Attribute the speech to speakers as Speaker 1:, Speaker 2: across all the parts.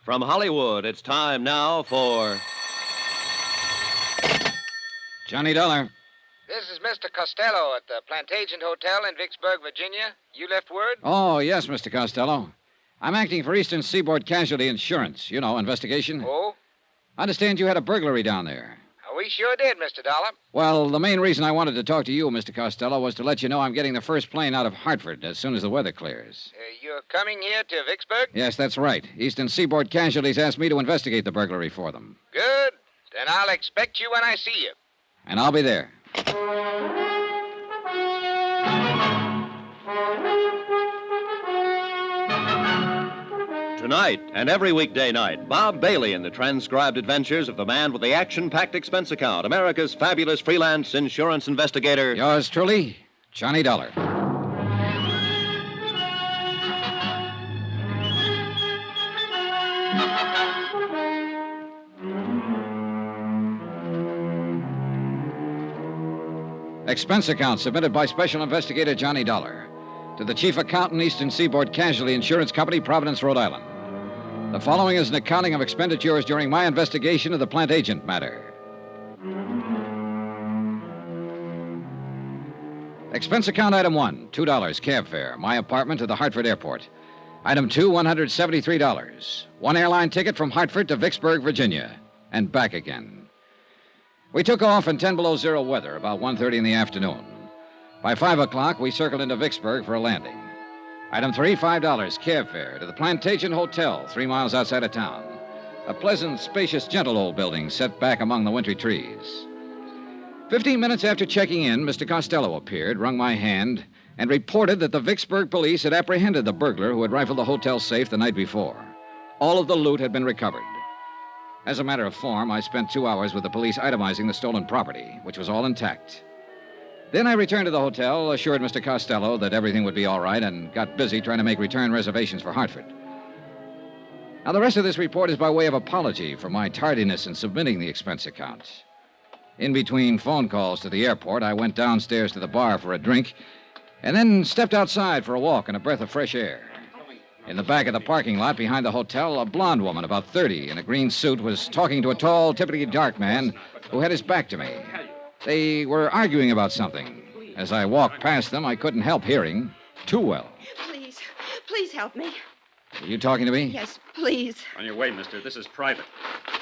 Speaker 1: From Hollywood, it's time now for...
Speaker 2: Johnny Dollar.
Speaker 3: This is Mr. Costello at the Plantagenet Hotel in Vicksburg, Virginia. You left word?
Speaker 2: Oh, yes, Mr. Costello. I'm acting for Eastern Seaboard Casualty Insurance. You know, investigation.
Speaker 3: Oh?
Speaker 2: I understand you had a burglary down there.
Speaker 3: We sure did, Mr. Dollar.
Speaker 2: Well, the main reason I wanted to talk to you, Mr. Costello, was to let you know I'm getting the first plane out of Hartford as soon as the weather clears.
Speaker 3: You're coming here to Vicksburg?
Speaker 2: Yes, that's right. Eastern Seaboard Casualties asked me to investigate the burglary for them.
Speaker 3: Good. Then I'll expect you when I see you.
Speaker 2: And I'll be there.
Speaker 1: Tonight and every weekday night, Bob Bailey in the transcribed adventures of the man with the action-packed expense account, America's fabulous freelance insurance investigator.
Speaker 2: Yours truly, Johnny Dollar. Expense account submitted by Special Investigator Johnny Dollar to the Chief Accountant, Eastern Seaboard Casualty Insurance Company, Providence, Rhode Island. The following is an accounting of expenditures during my investigation of the Plantagenet matter. Expense account item 1, $2 cab fare, my apartment to the Hartford airport. Item 2, $173. One airline ticket from Hartford to Vicksburg, Virginia, and back again. We took off in 10 below zero weather about 1:30 in the afternoon. By 5 o'clock, we circled into Vicksburg for a landing. Item 3, $5 cab fare to the Plantagenet Hotel, 3 miles outside of town. A pleasant, spacious, gentle old building set back among the wintry trees. 15 minutes after checking in, Mr. Costello appeared, wrung my hand, and reported that the Vicksburg police had apprehended the burglar who had rifled the hotel safe the night before. All of the loot had been recovered. As a matter of form, I spent 2 hours with the police itemizing the stolen property, which was all intact. Then I returned to the hotel, assured Mr. Costello that everything would be all right, and got busy trying to make return reservations for Hartford. Now, the rest of this report is by way of apology for my tardiness in submitting the expense account. In between phone calls to the airport, I went downstairs to the bar for a drink, and then stepped outside for a walk and a breath of fresh air. In the back of the parking lot behind the hotel, a blonde woman, about 30, in a green suit, was talking to a tall, typically dark man who had his back to me. They were arguing about something. As I walked past them, I couldn't help hearing too well.
Speaker 4: Please help me.
Speaker 2: Are you talking to me?
Speaker 4: Yes, please.
Speaker 5: On your way, mister. This is private.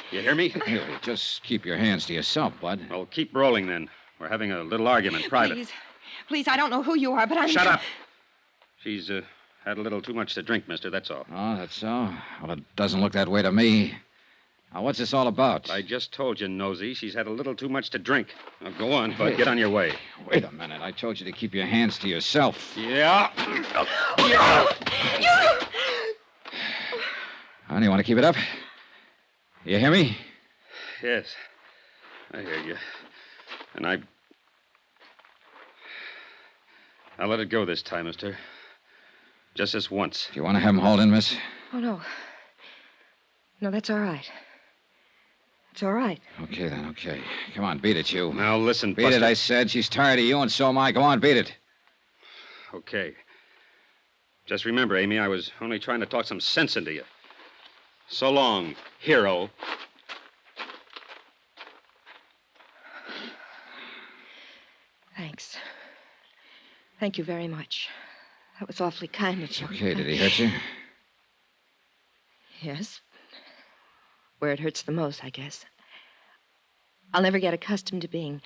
Speaker 5: You hear me?
Speaker 2: Hey, just keep your hands to yourself, bud.
Speaker 5: Well, keep rolling, then. We're having a little argument, private.
Speaker 4: Please, I don't know who you are, but I'm...
Speaker 5: Shut up. She's, had a little too much to drink, mister, that's all.
Speaker 2: Oh, that's so? Well, it doesn't look that way to me. Now, what's this all about?
Speaker 5: I just told you, Nosy, she's had a little too much to drink. Now, go on, bud. Get on your way.
Speaker 2: Wait a minute. I told you to keep your hands to yourself.
Speaker 5: Yeah.
Speaker 2: Honey, you want to keep it up? You hear me?
Speaker 5: Yes. I hear you. And I'll let it go this time, mister. Just this once.
Speaker 2: Do you want to have him hauled in, miss?
Speaker 4: Oh, no. No, that's all right. It's all right.
Speaker 2: Okay, then, okay. Come on, beat it, you.
Speaker 5: Now, listen,
Speaker 2: Beat
Speaker 5: Buster.
Speaker 2: it, I said. She's tired of you, and so am I. Go on, beat it.
Speaker 5: Okay. Just remember, Amy, I was only trying to talk some sense into you. So long, hero.
Speaker 4: Thanks. Thank you very much. That was awfully kind of you.
Speaker 2: It's okay. Did he hurt you?
Speaker 4: Yes. Where it hurts the most, I guess. I'll never get accustomed to being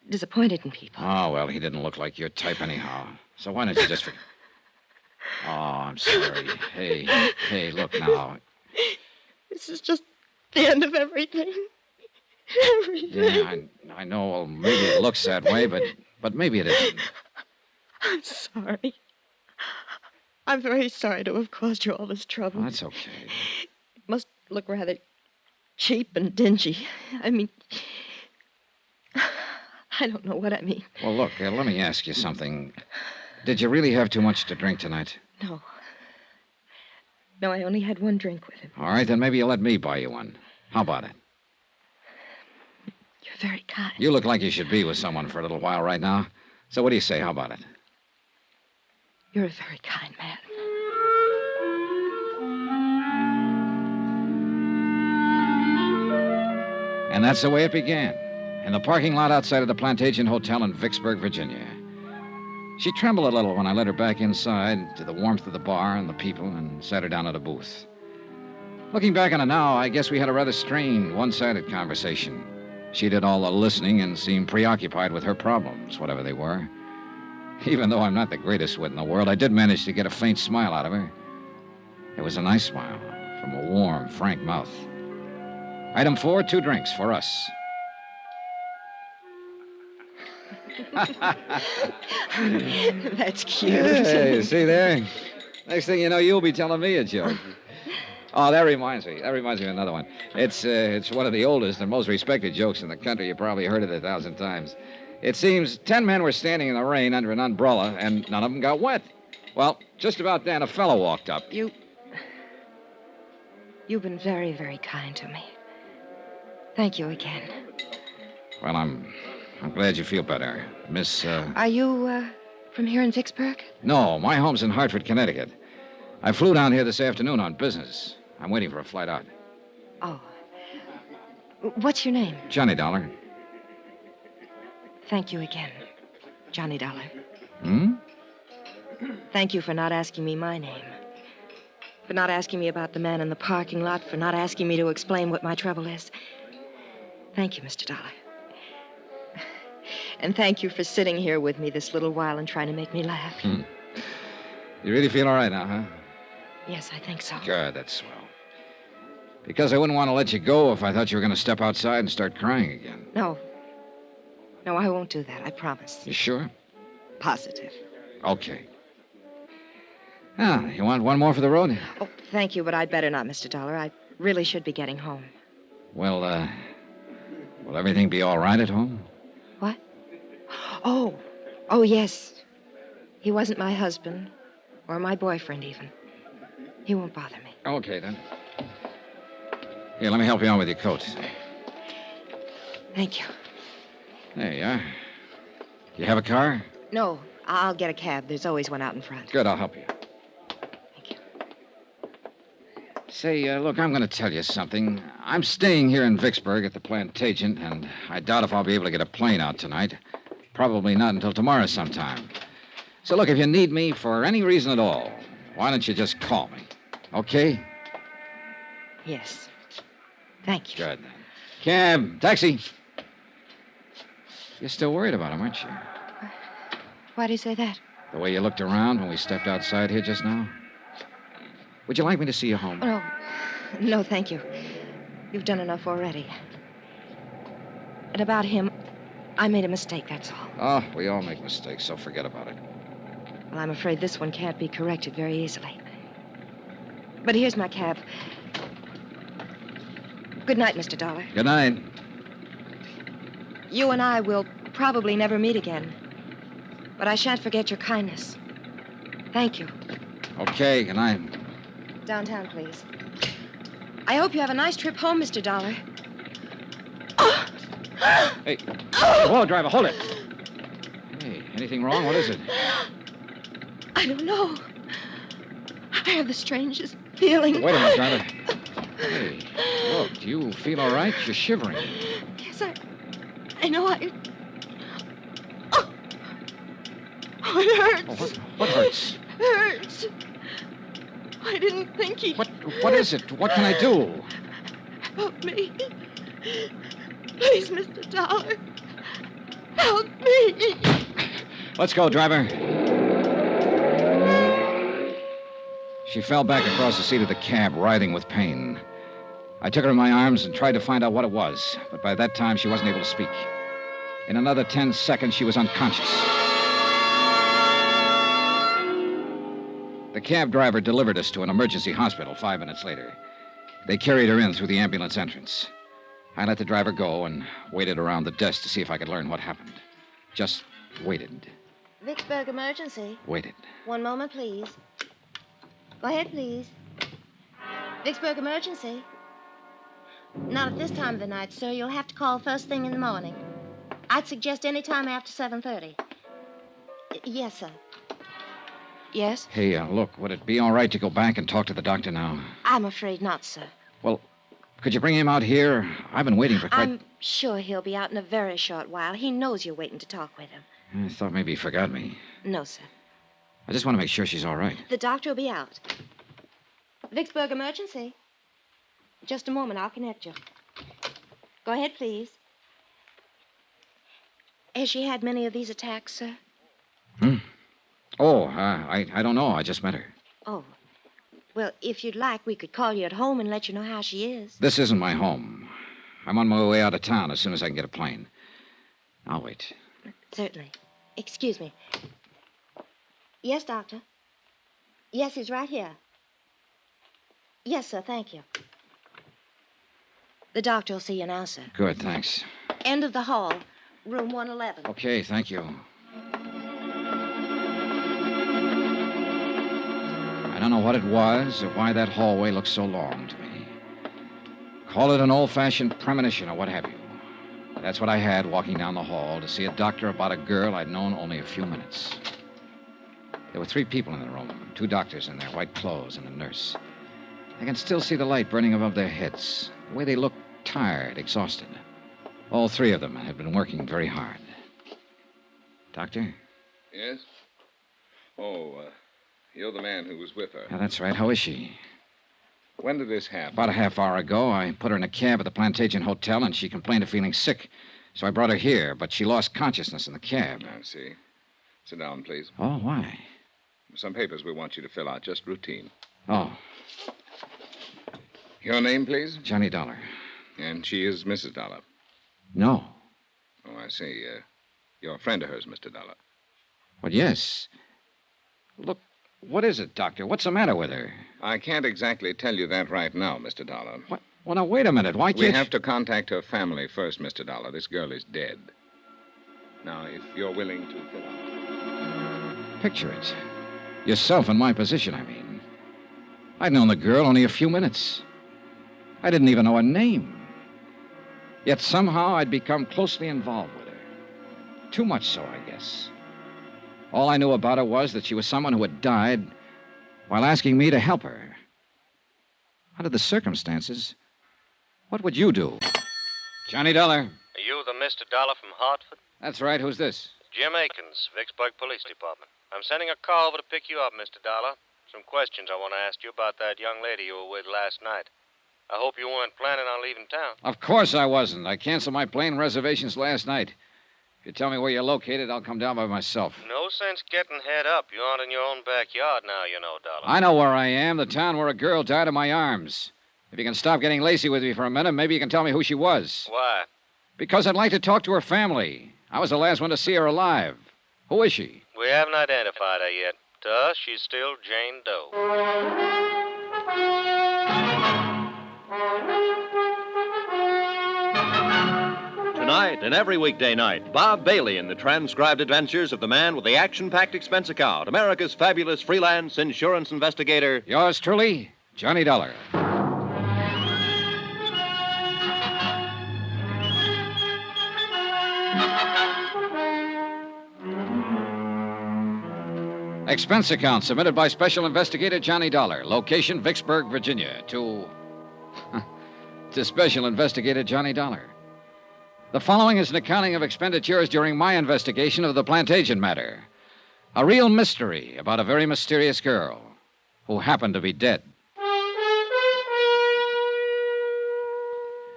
Speaker 4: disappointed in people.
Speaker 2: Oh, well, he didn't look like your type anyhow. So why don't you just... Oh, I'm sorry. Hey, look now.
Speaker 4: This is just the end of everything. Everything.
Speaker 2: Yeah, I know. Well, maybe it looks that way, but maybe it isn't.
Speaker 4: I'm sorry. I'm very sorry to have caused you all this trouble.
Speaker 2: Oh, that's okay.
Speaker 4: It must look rather cheap and dingy. I mean, I don't know what I mean.
Speaker 2: Well, look, let me ask you something. Did you really have too much to drink tonight?
Speaker 4: No. No, I only had one drink with him.
Speaker 2: All right, then maybe you'll let me buy you one. How about it?
Speaker 4: You're very kind.
Speaker 2: You look like you should be with someone for a little while right now. So what do you say? How about it?
Speaker 4: You're a very kind man.
Speaker 2: And that's the way it began, in the parking lot outside of the Plantagenet Hotel in Vicksburg, Virginia. She trembled a little when I led her back inside to the warmth of the bar and the people and sat her down at a booth. Looking back on it now, I guess we had a rather strained, one-sided conversation. She did all the listening and seemed preoccupied with her problems, whatever they were. Even though I'm not the greatest wit in the world, I did manage to get a faint smile out of her. It was a nice smile from a warm, frank mouth. Item 4, 2 drinks for us.
Speaker 4: That's cute.
Speaker 2: Hey, see there? Next thing you know, you'll be telling me a joke. Oh, that reminds me. That reminds me of another one. It's one of the oldest and most respected jokes in the country. You probably heard it 1,000 times. It seems 10 men were standing in the rain under an umbrella, and none of them got wet. Well, just about then, a fellow walked up.
Speaker 4: You've been very, very kind to me. Thank you again.
Speaker 2: Well, I'm glad you feel better. Miss,
Speaker 4: Are you, from here in Vicksburg?
Speaker 2: No, my home's in Hartford, Connecticut. I flew down here this afternoon on business. I'm waiting for a flight out.
Speaker 4: Oh. What's your name?
Speaker 2: Johnny Dollar.
Speaker 4: Thank you again, Johnny Dollar.
Speaker 2: Hmm?
Speaker 4: Thank you for not asking me my name. For not asking me about the man in the parking lot. For not asking me to explain what my trouble is. Thank you, Mr. Dollar. And thank you for sitting here with me this little while and trying to make me laugh.
Speaker 2: You really feel all right now, huh?
Speaker 4: Yes, I think so.
Speaker 2: Good, that's swell. Because I wouldn't want to let you go if I thought you were going to step outside and start crying again.
Speaker 4: No. No, I won't do that, I promise.
Speaker 2: You sure?
Speaker 4: Positive.
Speaker 2: Okay. Ah, you want one more for the road?
Speaker 4: Oh, thank you, but I'd better not, Mr. Dollar. I really should be getting home.
Speaker 2: Well, will everything be all right at home?
Speaker 4: What? Oh, yes. He wasn't my husband, or my boyfriend, even. He won't bother me.
Speaker 2: Okay, then. Here, let me help you on with your coat.
Speaker 4: Thank you.
Speaker 2: There you are. Do you have a car?
Speaker 4: No, I'll get a cab. There's always one out in front.
Speaker 2: Good, I'll help you.
Speaker 4: Thank you.
Speaker 2: Say, look, I'm going to tell you something. I'm staying here in Vicksburg at the Plantagenet, and I doubt if I'll be able to get a plane out tonight. Probably not until tomorrow sometime. So, look, if you need me for any reason at all, why don't you just call me? Okay?
Speaker 4: Yes. Thank you.
Speaker 2: Good. Cab, taxi. You're still worried about him, aren't you?
Speaker 4: Why do you say that?
Speaker 2: The way you looked around when we stepped outside here just now? Would you like me to see you home?
Speaker 4: Oh, no, thank you. You've done enough already. And about him, I made a mistake, that's all.
Speaker 2: Oh, we all make mistakes, so forget about it.
Speaker 4: Well, I'm afraid this one can't be corrected very easily. But here's my cab. Good night, Mr. Dollar.
Speaker 2: Good night.
Speaker 4: You and I will probably never meet again. But I shan't forget your kindness. Thank you.
Speaker 2: Okay, good night.
Speaker 4: Downtown, please. I hope you have a nice trip home, Mr. Dollar.
Speaker 2: Hey, whoa, driver, hold it. Hey, anything wrong? What is it?
Speaker 4: I don't know. I have the strangest feeling.
Speaker 2: Wait a minute, driver. Hey, look, do you feel all right? You're shivering.
Speaker 4: Yes, I know Oh, it hurts.
Speaker 2: Oh, what hurts?
Speaker 4: Hurts. I didn't think he...
Speaker 2: What is it? What can I do?
Speaker 4: Help me. Please, Mr. Dollar. Help me.
Speaker 2: Let's go, driver. She fell back across the seat of the cab, writhing with pain. I took her in my arms and tried to find out what it was, but by that time she wasn't able to speak. In another 10 seconds, she was unconscious. The cab driver delivered us to an emergency hospital 5 minutes later. They carried her in through the ambulance entrance. I let the driver go and waited around the desk to see if I could learn what happened. Just waited.
Speaker 6: Vicksburg emergency.
Speaker 2: Waited.
Speaker 6: One moment, please. Go ahead, please. Vicksburg emergency. Not at this time of the night, sir. You'll have to call first thing in the morning. I'd suggest any time after 7:30. Yes, sir.
Speaker 4: Yes?
Speaker 2: Hey, look, would it be all right to go back and talk to the doctor now?
Speaker 6: I'm afraid not, sir.
Speaker 2: Well, Could you bring him out here? I've been waiting for quite...
Speaker 6: I'm sure he'll be out in a very short while. He knows you're waiting to talk with him.
Speaker 2: I thought maybe he forgot me.
Speaker 6: No, sir.
Speaker 2: I just want to make sure she's all right.
Speaker 6: The doctor will be out. Vicksburg emergency. Just a moment. I'll connect you. Go ahead, please. Has she had many of these attacks, sir?
Speaker 2: Oh, I don't know. I just met her.
Speaker 6: Oh. Well, if you'd like, we could call you at home and let you know how she is.
Speaker 2: This isn't my home. I'm on my way out of town as soon as I can get a plane. I'll wait.
Speaker 6: Certainly. Excuse me. Yes, doctor. Yes, he's right here. Yes, sir, thank you. The doctor will see you now, sir.
Speaker 2: Good, thanks.
Speaker 6: End of the hall, room 111.
Speaker 2: Okay, thank you. I don't know what it was or why that hallway looked so long to me. Call it an old-fashioned premonition or what have you. That's what I had walking down the hall to see a doctor about a girl I'd known only a few minutes. There were 3 people in the room, 2 doctors in their white clothes and a nurse. I can still see the light burning above their heads, the way they looked tired, exhausted. All 3 of them had been working very hard. Doctor?
Speaker 7: Yes? Oh, you're the man who was with her.
Speaker 2: Yeah, that's right. How is she?
Speaker 7: When did this happen?
Speaker 2: About a half hour ago, I put her in a cab at the Plantagenet Hotel, and she complained of feeling sick. So I brought her here, but she lost consciousness in the cab.
Speaker 7: I see. Sit down, please.
Speaker 2: Oh, why?
Speaker 7: Some papers we want you to fill out, just routine.
Speaker 2: Oh,
Speaker 7: Your name, please?
Speaker 2: Johnny Dollar.
Speaker 7: And she is Mrs. Dollar.
Speaker 2: No.
Speaker 7: Oh, I see. You're a friend of hers, Mr. Dollar.
Speaker 2: Well, yes. Look, what is it, Doctor? What's the matter with her?
Speaker 7: I can't exactly tell you that right now, Mr. Dollar.
Speaker 2: What? Well, now, wait a minute. Why can't
Speaker 7: We have to contact her family first, Mr. Dollar. This girl is dead. Now, if you're willing to fill out...
Speaker 2: Picture it. Yourself in my position, I mean. I'd known the girl only a few minutes. I didn't even know her name. Yet somehow I'd become closely involved with her. Too much so, I guess. All I knew about her was that she was someone who had died while asking me to help her. Under the circumstances, what would you do? Johnny Dollar.
Speaker 8: Are you the Mr. Dollar from Hartford?
Speaker 2: That's right. Who's this?
Speaker 8: Jim Akins, Vicksburg Police Department. I'm sending a car over to pick you up, Mr. Dollar. Some questions I want to ask you about that young lady you were with last night. I hope you weren't planning on leaving town.
Speaker 2: Of course I wasn't. I canceled my plane reservations last night. If you tell me where you're located, I'll come down by myself.
Speaker 8: No sense getting head up. You aren't in your own backyard now, you know, Dollar.
Speaker 2: I know where I am, the town where a girl died in my arms. If you can stop getting lazy with me for a minute, maybe you can tell me who she was.
Speaker 8: Why?
Speaker 2: Because I'd like to talk to her family. I was the last one to see her alive. Who is she?
Speaker 8: We haven't identified her yet. To us, she's still Jane Doe.
Speaker 1: Tonight and every weekday night, Bob Bailey in the transcribed adventures of the man with the action-packed expense account, America's fabulous freelance insurance investigator.
Speaker 2: Yours truly, Johnny Dollar. Expense account submitted by Special Investigator Johnny Dollar. Location, Vicksburg, Virginia. To Special Investigator Johnny Dollar. The following is an accounting of expenditures during my investigation of the Plantagenet matter. A real mystery about a very mysterious girl who happened to be dead.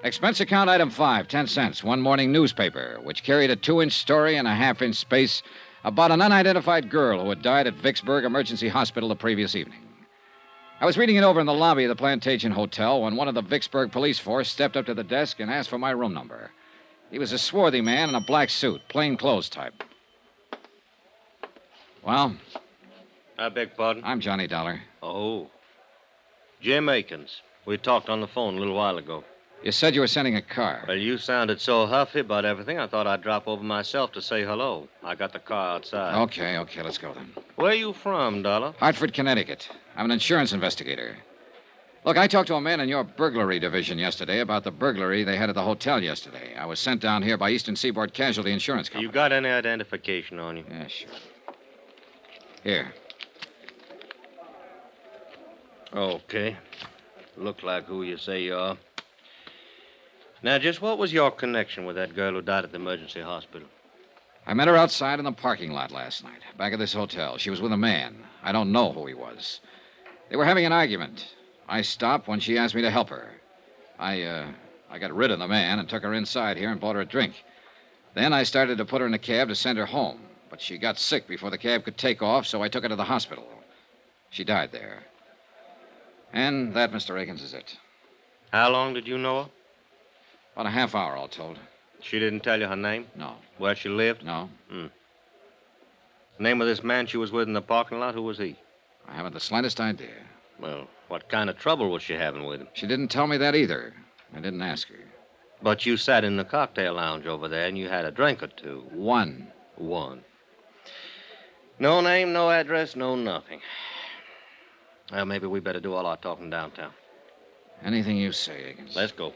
Speaker 2: Expense account item 5, 10 cents. One morning newspaper, which carried a 2-inch story in a half-inch space about an unidentified girl who had died at Vicksburg Emergency Hospital the previous evening. I was reading it over in the lobby of the Plantagenet Hotel when one of the Vicksburg police force stepped up to the desk and asked for my room number. He was a swarthy man in a black suit, plain clothes type. Well?
Speaker 8: I beg pardon?
Speaker 2: I'm Johnny Dollar.
Speaker 8: Oh. Jim Akins. We talked on the phone a little while ago.
Speaker 2: You said you were sending a car.
Speaker 8: Well, you sounded so huffy about everything, I thought I'd drop over myself to say hello. I got the car outside.
Speaker 2: Okay, let's go then.
Speaker 8: Where you from, Dollar?
Speaker 2: Hartford, Connecticut. I'm an insurance investigator. Look, I talked to a man in your burglary division yesterday about the burglary they had at the hotel yesterday. I was sent down here by Eastern Seaboard Casualty Insurance Company.
Speaker 8: You got any identification on you?
Speaker 2: Yeah, sure. Here.
Speaker 8: Okay. Look like who you say you are. Now, just what was your connection with that girl who died at the emergency hospital?
Speaker 2: I met her outside in the parking lot last night, back of this hotel. She was with a man. I don't know who he was. They were having an argument. I stopped when she asked me to help her. I got rid of the man and took her inside here and bought her a drink. Then I started to put her in a cab to send her home. But she got sick before the cab could take off, so I took her to the hospital. She died there. And that, Mr. Akins, is it.
Speaker 8: How long did you know her?
Speaker 2: About a half hour, all told.
Speaker 8: She didn't tell you her name?
Speaker 2: No.
Speaker 8: Where she lived?
Speaker 2: No.
Speaker 8: The name of this man she was with in the parking lot, who was he?
Speaker 2: I haven't the slightest idea.
Speaker 8: Well, what kind of trouble was she having with him?
Speaker 2: She didn't tell me that either. I didn't ask her.
Speaker 8: But you sat in the cocktail lounge over there and you had a drink or two.
Speaker 2: One.
Speaker 8: No name, no address, no nothing. Well, maybe we better do all our talking downtown.
Speaker 2: Anything you say, Akins.
Speaker 8: Let's go.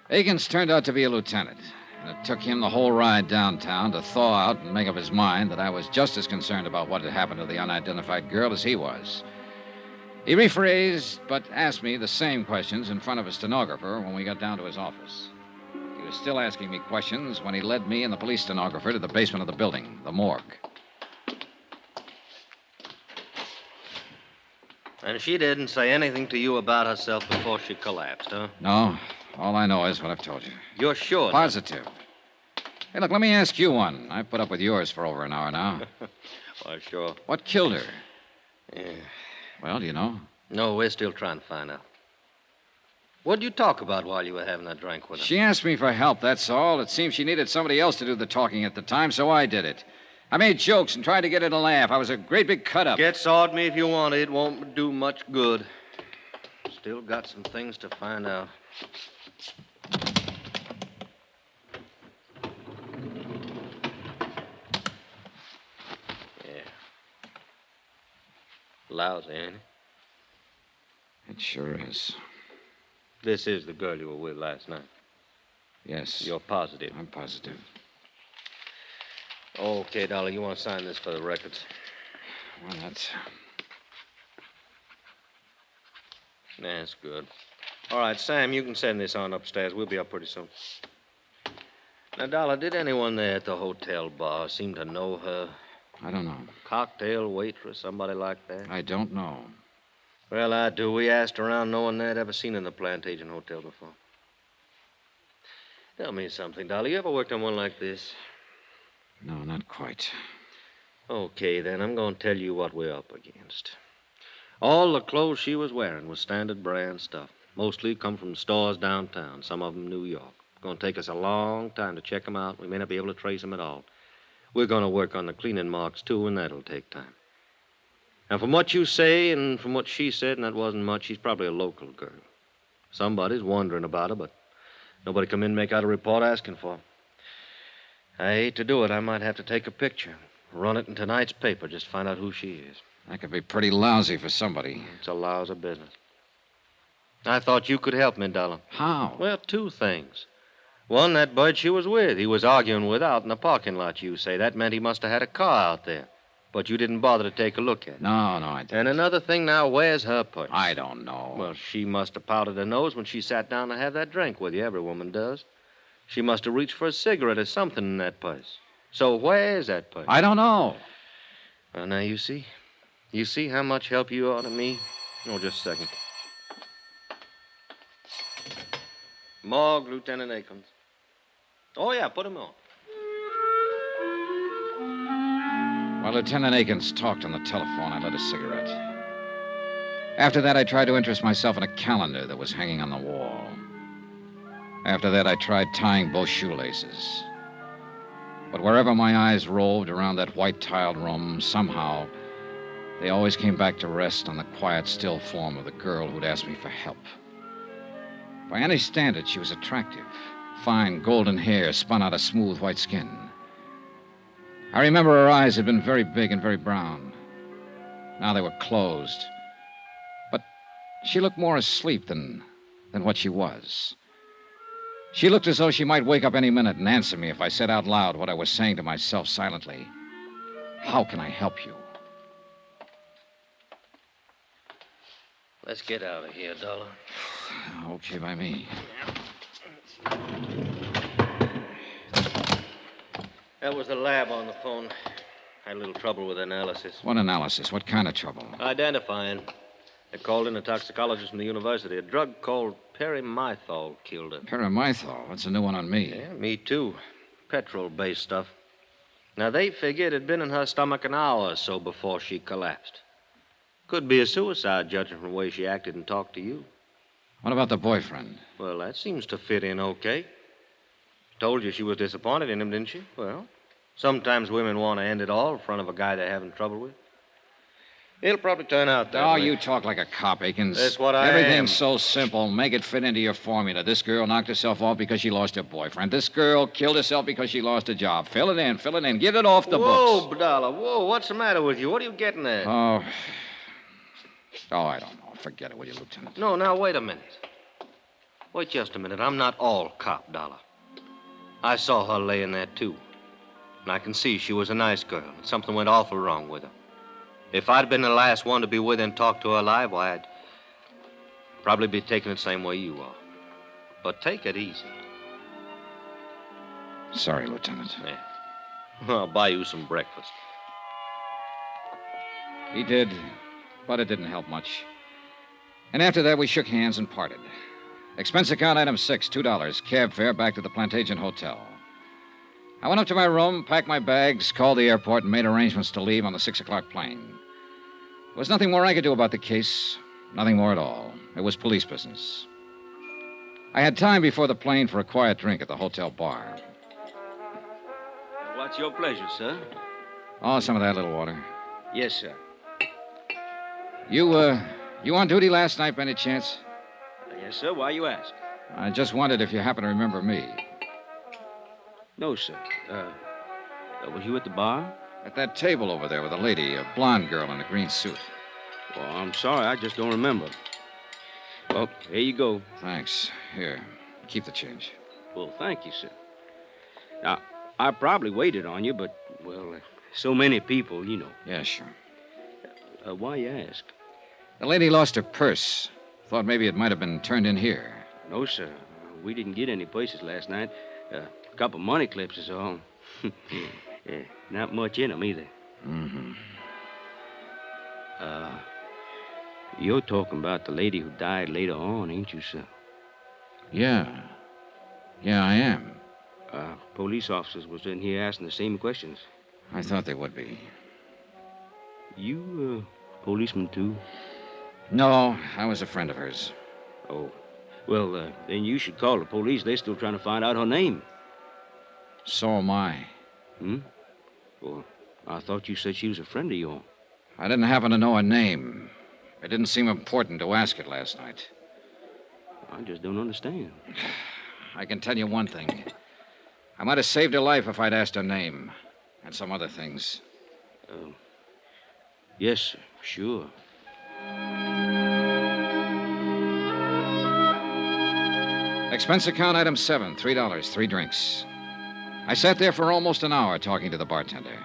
Speaker 2: Akins turned out to be a lieutenant. And it took him the whole ride downtown to thaw out and make up his mind that I was just as concerned about what had happened to the unidentified girl as he was. He rephrased, but asked me the same questions in front of a stenographer when we got down to his office. He was still asking me questions when he led me and the police stenographer to the basement of the building, the morgue.
Speaker 8: And she didn't say anything to you about herself before she collapsed, huh?
Speaker 2: No, all I know is what I've told you.
Speaker 8: You're sure?
Speaker 2: Positive. Hey, look, let me ask you one. I've put up with yours for over an hour now.
Speaker 8: Why, sure.
Speaker 2: What killed her?
Speaker 8: Yeah.
Speaker 2: Well, do you know?
Speaker 8: No, we're still trying to find out. What'd you talk about while you were having that drink with her?
Speaker 2: She asked me for help, that's all. It seems she needed somebody else to do the talking at the time, so I did it. I made jokes and tried to get her to laugh. I was a great big cut-up.
Speaker 8: Get sawed me if you want. It won't do much good. Still got some things to find out. Yeah. Lousy, ain't it?
Speaker 2: It sure is.
Speaker 8: This is the girl you were with last night.
Speaker 2: Yes.
Speaker 8: You're positive?
Speaker 2: I'm positive.
Speaker 8: Okay, Dolly, you want to sign this for the records?
Speaker 2: Well, that's...
Speaker 8: That's good. All right, Sam, you can send this on upstairs. We'll be up pretty soon. Now, Dollar, did anyone there at the hotel bar seem to know her?
Speaker 2: I don't know.
Speaker 8: Cocktail waitress, somebody like that?
Speaker 2: I don't know.
Speaker 8: Well, I do. We asked around. No one there had ever seen her in the Plantagenet Hotel before. Tell me something, Dolly. You ever worked on one like this?
Speaker 2: No, not quite.
Speaker 8: Okay, then. I'm going to tell you what we're up against. All the clothes she was wearing was standard brand stuff. Mostly come from stores downtown, some of them New York. It's going to take us a long time to check them out. We may not be able to trace them at all. We're going to work on the cleaning marks, too, and that'll take time. Now, from what you say and from what she said, and that wasn't much, she's probably a local girl. Somebody's wondering about her, but nobody come in and make out a report asking for her. I hate to do it. I might have to take a picture, run it in tonight's paper, just to find out who she is.
Speaker 2: That could be pretty lousy for somebody.
Speaker 8: It's a lousy business. I thought you could help me, Dollar.
Speaker 2: How?
Speaker 8: Well, two things. One, that bird she was with. He was arguing with out in the parking lot, you say. That meant he must have had a car out there. But you didn't bother to take a look at it.
Speaker 2: No, I didn't.
Speaker 8: And another thing now, where's her purse?
Speaker 2: I don't know.
Speaker 8: Well, she must have powdered her nose when she sat down to have that drink with you. Every woman does. She must have reached for a cigarette or something in that purse. So where's that purse?
Speaker 2: I don't know.
Speaker 8: Well, now, you see? You see how much help you are to me? Oh, just a second. Morgue, Lieutenant Akins. Oh, yeah, put him on.
Speaker 2: While Lieutenant Akins talked on the telephone, I lit a cigarette. After that, I tried to interest myself in a calendar that was hanging on the wall. After that, I tried tying both shoelaces. But wherever my eyes roved around that white-tiled room, somehow, they always came back to rest on the quiet, still form of the girl who'd asked me for help. By any standard, she was attractive. Fine golden hair spun out of smooth white skin. I remember her eyes had been very big and very brown. Now they were closed. But she looked more asleep than what she was. She looked as though she might wake up any minute and answer me if I said out loud what I was saying to myself silently. How can I help you?
Speaker 8: Let's get out of here, Dollar.
Speaker 2: Okay by me.
Speaker 8: That was the lab on the phone. Had a little trouble with analysis.
Speaker 2: What analysis? What kind of trouble?
Speaker 8: Identifying. They called in a toxicologist from the university. A drug called perimethol killed her.
Speaker 2: Perimethol? That's a new one on me.
Speaker 8: Yeah, me too. Petrol-based stuff. Now, they figured it had been in her stomach an hour or so before she collapsed. Could be a suicide, judging from the way she acted and talked to you.
Speaker 2: What about the boyfriend?
Speaker 8: Well, that seems to fit in okay. Told you she was disappointed in him, didn't she? Well, sometimes women want to end it all in front of a guy they're having trouble with. It'll probably turn out that
Speaker 2: Oh,
Speaker 8: way.
Speaker 2: you talk like a cop, Akins.
Speaker 8: That's what I
Speaker 2: Everything's
Speaker 8: am.
Speaker 2: so simple. Make it fit into your formula. This girl knocked herself off because she lost her boyfriend. This girl killed herself because she lost a job. Fill it in. Get it off the
Speaker 8: Whoa,
Speaker 2: books.
Speaker 8: Dollar, whoa, what's the matter with you? What are you getting at?
Speaker 2: Oh, I don't know. Forget it, will you, Lieutenant?
Speaker 8: No, now, wait a minute. Wait just a minute. I'm not all cop, Dollar. I saw her laying there, too. And I can see she was a nice girl, and something went awful wrong with her. If I'd been the last one to be with her and talk to her alive, why, I'd probably be taking it the same way you are. But take it easy.
Speaker 2: Sorry, Lieutenant.
Speaker 8: Yeah. I'll buy you some breakfast.
Speaker 2: He did, but it didn't help much. And after that, we shook hands and parted. Expense account item 6, $2. Cab fare back to the Plantagenet Hotel. I went up to my room, packed my bags, called the airport, and made arrangements to leave on the 6 o'clock plane. There was nothing more I could do about the case. Nothing more at all. It was police business. I had time before the plane for a quiet drink at the hotel bar.
Speaker 9: What's your pleasure, sir?
Speaker 2: Oh, some of that little water.
Speaker 9: Yes, sir.
Speaker 2: You on duty last night by any chance?
Speaker 9: Yes, sir. Why you ask?
Speaker 2: I just wondered if you happen to remember me.
Speaker 9: No, sir. Was you at the bar?
Speaker 2: At that table over there with a lady, a blonde girl in a green suit.
Speaker 9: Well, I'm sorry. I just don't remember. Well, here you go.
Speaker 2: Thanks. Here, keep the change.
Speaker 9: Well, thank you, sir. Now, I probably waited on you, but, well, so many people, you know.
Speaker 2: Yeah, sure.
Speaker 9: Why you ask?
Speaker 2: The lady lost her purse. Thought maybe it might have been turned in here.
Speaker 9: No, sir. We didn't get any places last night. A couple money clips is all. Not much in them either.
Speaker 2: Mm-hmm.
Speaker 9: You're talking about the lady who died later on, ain't you, sir?
Speaker 2: Yeah. Yeah, I am.
Speaker 9: Police officers was in here asking the same questions.
Speaker 2: I thought they would be.
Speaker 9: You, policeman, too?
Speaker 2: No, I was a friend of hers.
Speaker 9: Oh. Well, then you should call the police. They're still trying to find out her name.
Speaker 2: So am I.
Speaker 9: Well, I thought you said she was a friend of yours.
Speaker 2: I didn't happen to know her name. It didn't seem important to ask it last night.
Speaker 9: I just don't understand.
Speaker 2: I can tell you one thing. I might have saved her life if I'd asked her name. And some other things.
Speaker 9: Yes, sir. Sure.
Speaker 2: Expense account item 7, $3, 3 drinks. I sat there for almost an hour talking to the bartender.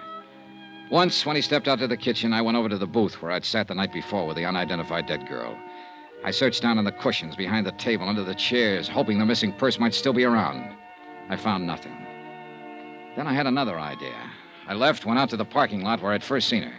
Speaker 2: Once, when he stepped out to the kitchen, I went over to the booth where I'd sat the night before with the unidentified dead girl. I searched down on the cushions, behind the table, under the chairs, hoping the missing purse might still be around. I found nothing. Then I had another idea. I left, went out to the parking lot where I'd first seen her.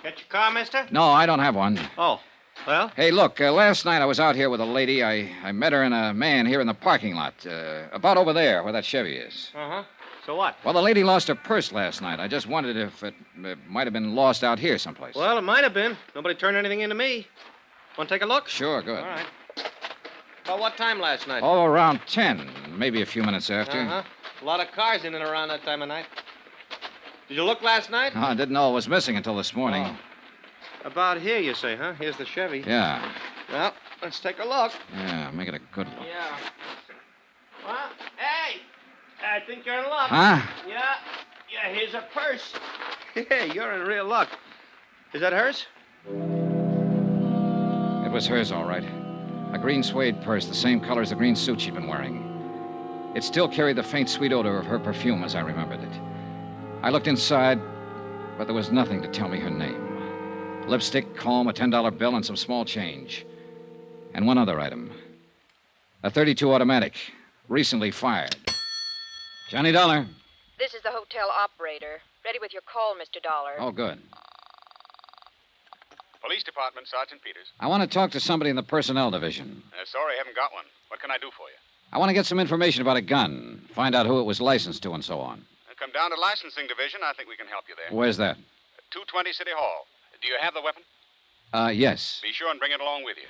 Speaker 8: Get your car, mister?
Speaker 2: No, I don't have one.
Speaker 8: Oh, well?
Speaker 2: Hey, look, last night I was out here with a lady. I met her and a man here in the parking lot, about over there where that Chevy is.
Speaker 8: Uh-huh. So what?
Speaker 2: Well, the lady lost her purse last night. I just wondered if it might have been lost out here someplace.
Speaker 8: Well, it might have been. Nobody turned anything into me. Want to take a look?
Speaker 2: Sure, good.
Speaker 8: All right. About what time last night?
Speaker 2: Oh, around 10, maybe a few minutes after.
Speaker 8: Uh-huh. A lot of cars in and around that time of night. Did you look last night?
Speaker 2: Oh, I didn't know it was missing until this morning.
Speaker 8: Oh. About here, you say, huh? Here's the Chevy.
Speaker 2: Yeah.
Speaker 8: Well, let's take a look.
Speaker 2: Yeah, make it a good look.
Speaker 8: Yeah. Well, hey! I think you're in luck.
Speaker 2: Huh?
Speaker 8: Yeah, here's a purse. Hey, you're in real luck. Is that hers?
Speaker 2: It was hers, all right. A green suede purse, the same color as the green suit she'd been wearing. It still carried the faint, sweet odor of her perfume as I remembered it. I looked inside, but there was nothing to tell me her name. Lipstick, comb, a $10 bill, and some small change. And one other item. A .32 automatic, recently fired. Johnny Dollar.
Speaker 4: This is the hotel operator. Ready with your call, Mr. Dollar.
Speaker 2: Oh, good.
Speaker 10: Police Department, Sergeant Peters.
Speaker 2: I want to talk to somebody in the personnel division.
Speaker 10: Sorry, I haven't got one. What can I do for you?
Speaker 2: I want to get some information about a gun, find out who it was licensed to, and so on.
Speaker 10: Come down to licensing division. I think we can help you there.
Speaker 2: Where's that?
Speaker 10: 220 City Hall. Do you have the weapon?
Speaker 2: Yes.
Speaker 10: Be sure and bring it along with you.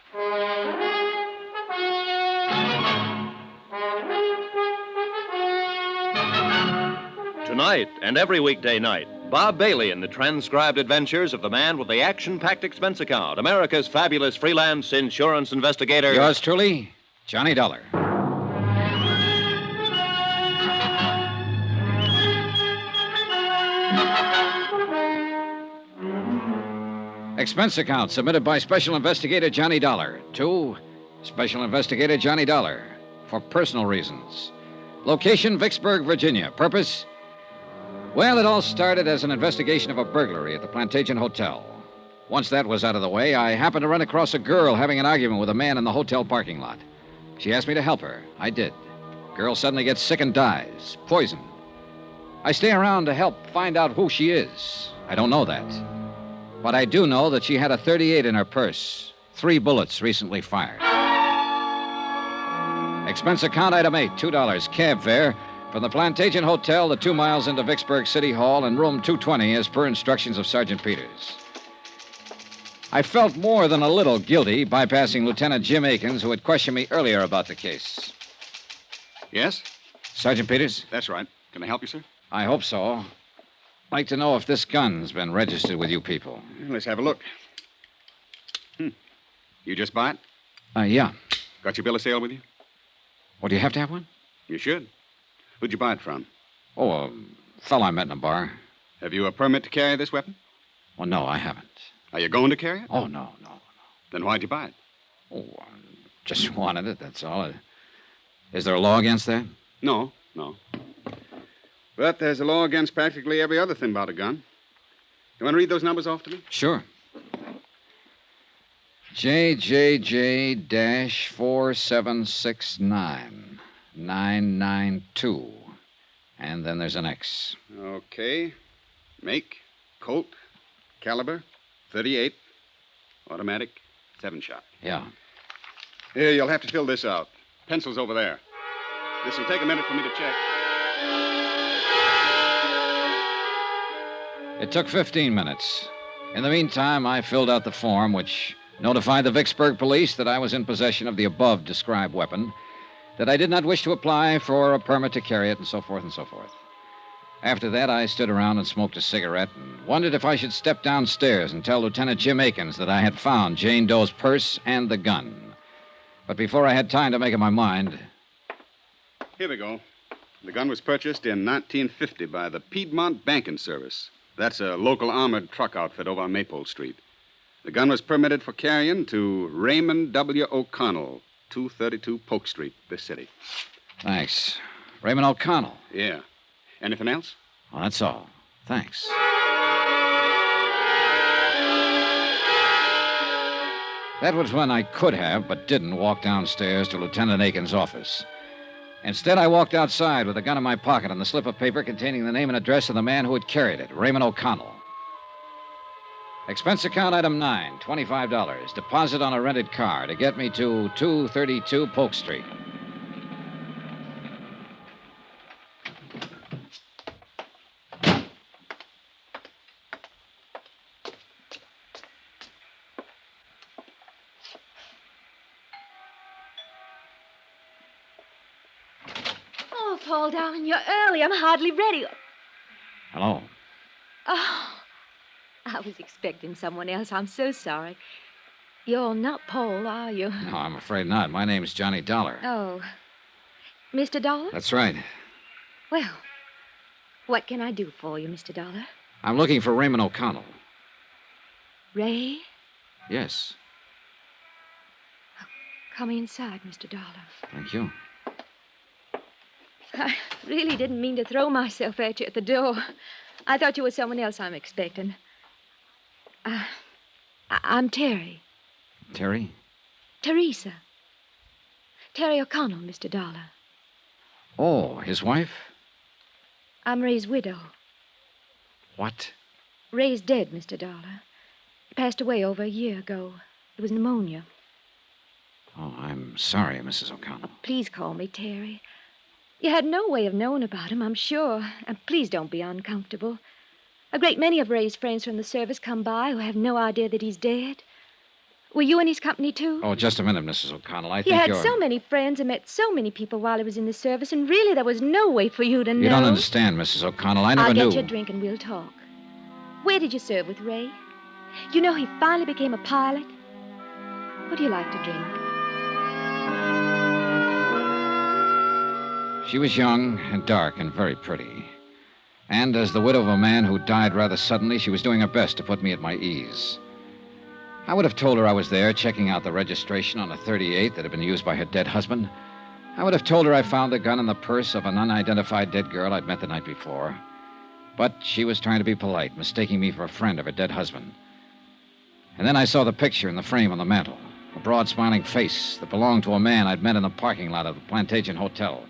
Speaker 1: Tonight and every weekday night, Bob Bailey in the transcribed adventures of the man with the action-packed expense account, America's fabulous freelance insurance investigator.
Speaker 2: Yours truly, Johnny Dollar. Expense account submitted by Special Investigator Johnny Dollar to Special Investigator Johnny Dollar for personal reasons. Location, Vicksburg, Virginia. Purpose? Well, it all started as an investigation of a burglary at the Plantagenet Hotel. Once that was out of the way, I happened to run across a girl having an argument with a man in the hotel parking lot. She asked me to help her. I did. Girl suddenly gets sick and dies. Poisoned. I stay around to help find out who she is. I don't know that. But I do know that she had a .38 in her purse. 3 bullets recently fired. Expense account item 8, $2 cab fare from the Plantagenet Hotel, the 2 miles into Vicksburg City Hall, and room 220 as per instructions of Sergeant Peters. I felt more than a little guilty bypassing Lieutenant Jim Akins, who had questioned me earlier about the case.
Speaker 10: Yes?
Speaker 2: Sergeant Peters?
Speaker 10: That's right. Can I help you, sir?
Speaker 2: I hope so. I'd like to know if this gun's been registered with you people.
Speaker 10: Let's have a look. You just buy it?
Speaker 2: Yeah.
Speaker 10: Got your bill of sale with you?
Speaker 2: Well, do you have to have one?
Speaker 10: You should. Who'd you buy it from?
Speaker 2: Oh, a fellow I met in a bar.
Speaker 10: Have you a permit to carry this weapon?
Speaker 2: Well, no, I haven't.
Speaker 10: Are you going to carry it?
Speaker 2: Oh, no.
Speaker 10: Then why'd you buy it?
Speaker 2: Oh, I just wanted it, that's all. Is there a law against that?
Speaker 10: No. But there's a law against practically every other thing about a gun. You want to read those numbers off to me?
Speaker 2: Sure. JJJ-4769-992. And then there's an X.
Speaker 10: Okay. Make, Colt, caliber, .38, automatic, 7-shot.
Speaker 2: Yeah.
Speaker 10: Here, you'll have to fill this out. Pencil's over there. This will take a minute for me to check.
Speaker 2: It took 15 minutes. In the meantime, I filled out the form which notified the Vicksburg police that I was in possession of the above-described weapon, that I did not wish to apply for a permit to carry it, and so forth and so forth. After that, I stood around and smoked a cigarette and wondered if I should step downstairs and tell Lieutenant Jim Akins that I had found Jane Doe's purse and the gun. But before I had time to make up my mind...
Speaker 10: Here we go. The gun was purchased in 1950 by the Piedmont Banking Service. That's a local armored truck outfit over on Maypole Street. The gun was permitted for carrying to Raymond W. O'Connell, 232 Polk Street, this city.
Speaker 2: Thanks. Raymond O'Connell.
Speaker 10: Yeah. Anything else?
Speaker 2: Well, that's all. Thanks. That was when I could have, but didn't, walk downstairs to Lieutenant Akins' office. Instead, I walked outside with a gun in my pocket and the slip of paper containing the name and address of the man who had carried it, Raymond O'Connell. Expense account item 9, $25. Deposit on a rented car to get me to 232 Polk Street.
Speaker 6: Oh, Paul, darling, you're early. I'm hardly ready.
Speaker 2: Hello.
Speaker 6: Oh, I was expecting someone else. I'm so sorry. You're not Paul, are you?
Speaker 2: No, I'm afraid not. My name's Johnny Dollar.
Speaker 6: Oh. Mr. Dollar?
Speaker 2: That's right.
Speaker 6: Well, what can I do for you, Mr. Dollar?
Speaker 2: I'm looking for Raymond O'Connell.
Speaker 6: Ray?
Speaker 2: Yes.
Speaker 6: Come inside, Mr. Dollar.
Speaker 2: Thank you.
Speaker 6: I really didn't mean to throw myself at you at the door. I thought you were someone else I'm expecting.
Speaker 4: I'm Terry.
Speaker 2: Terry?
Speaker 4: Teresa. Terry O'Connell, Mr. Dollar.
Speaker 2: Oh, his wife?
Speaker 4: I'm Ray's widow.
Speaker 2: What?
Speaker 4: Ray's dead, Mr. Dollar. He passed away over a year ago. It was pneumonia.
Speaker 2: Oh, I'm sorry, Mrs. O'Connell.
Speaker 4: Oh, please call me Terry. You had no way of knowing about him, I'm sure. And please don't be uncomfortable. A great many of Ray's friends from the service come by who have no idea that he's dead. Were you in his company, too?
Speaker 2: Oh, just a minute, Mrs. O'Connell. I
Speaker 4: He
Speaker 2: think
Speaker 4: had
Speaker 2: you're...
Speaker 4: so many friends and met so many people while he was in the service, and really there was no way for you to know.
Speaker 2: You don't understand, Mrs. O'Connell. I never knew.
Speaker 4: I'll get you a drink and we'll talk. Where did you serve with Ray? You know he finally became a pilot. What do you like to drink?
Speaker 2: She was young and dark and very pretty. And as the widow of a man who died rather suddenly, she was doing her best to put me at my ease. I would have told her I was there checking out the registration on a 38 that had been used by her dead husband. I would have told her I found the gun in the purse of an unidentified dead girl I'd met the night before. But she was trying to be polite, mistaking me for a friend of her dead husband. And then I saw the picture in the frame on the mantel, a broad, smiling face that belonged to a man I'd met in the parking lot of the Plantagenet Hotel.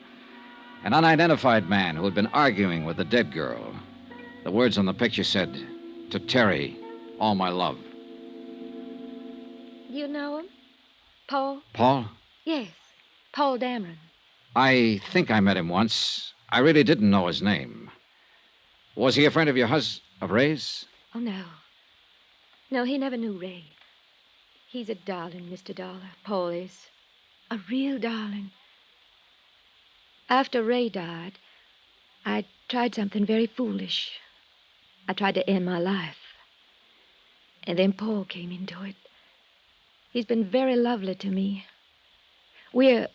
Speaker 2: An unidentified man who had been arguing with the dead girl. The words on the picture said, "To Terry, all my love."
Speaker 4: You know him? Paul?
Speaker 2: Paul?
Speaker 4: Yes, Paul Dameron.
Speaker 2: I think I met him once. I really didn't know his name. Was he a friend of your of Ray's?
Speaker 4: Oh, no. No, he never knew Ray. He's a darling, Mr. Dollar. Paul is. A real darling. After Ray died, I tried something very foolish. I tried to end my life. And then Paul came into it. He's been very lovely to me. Well,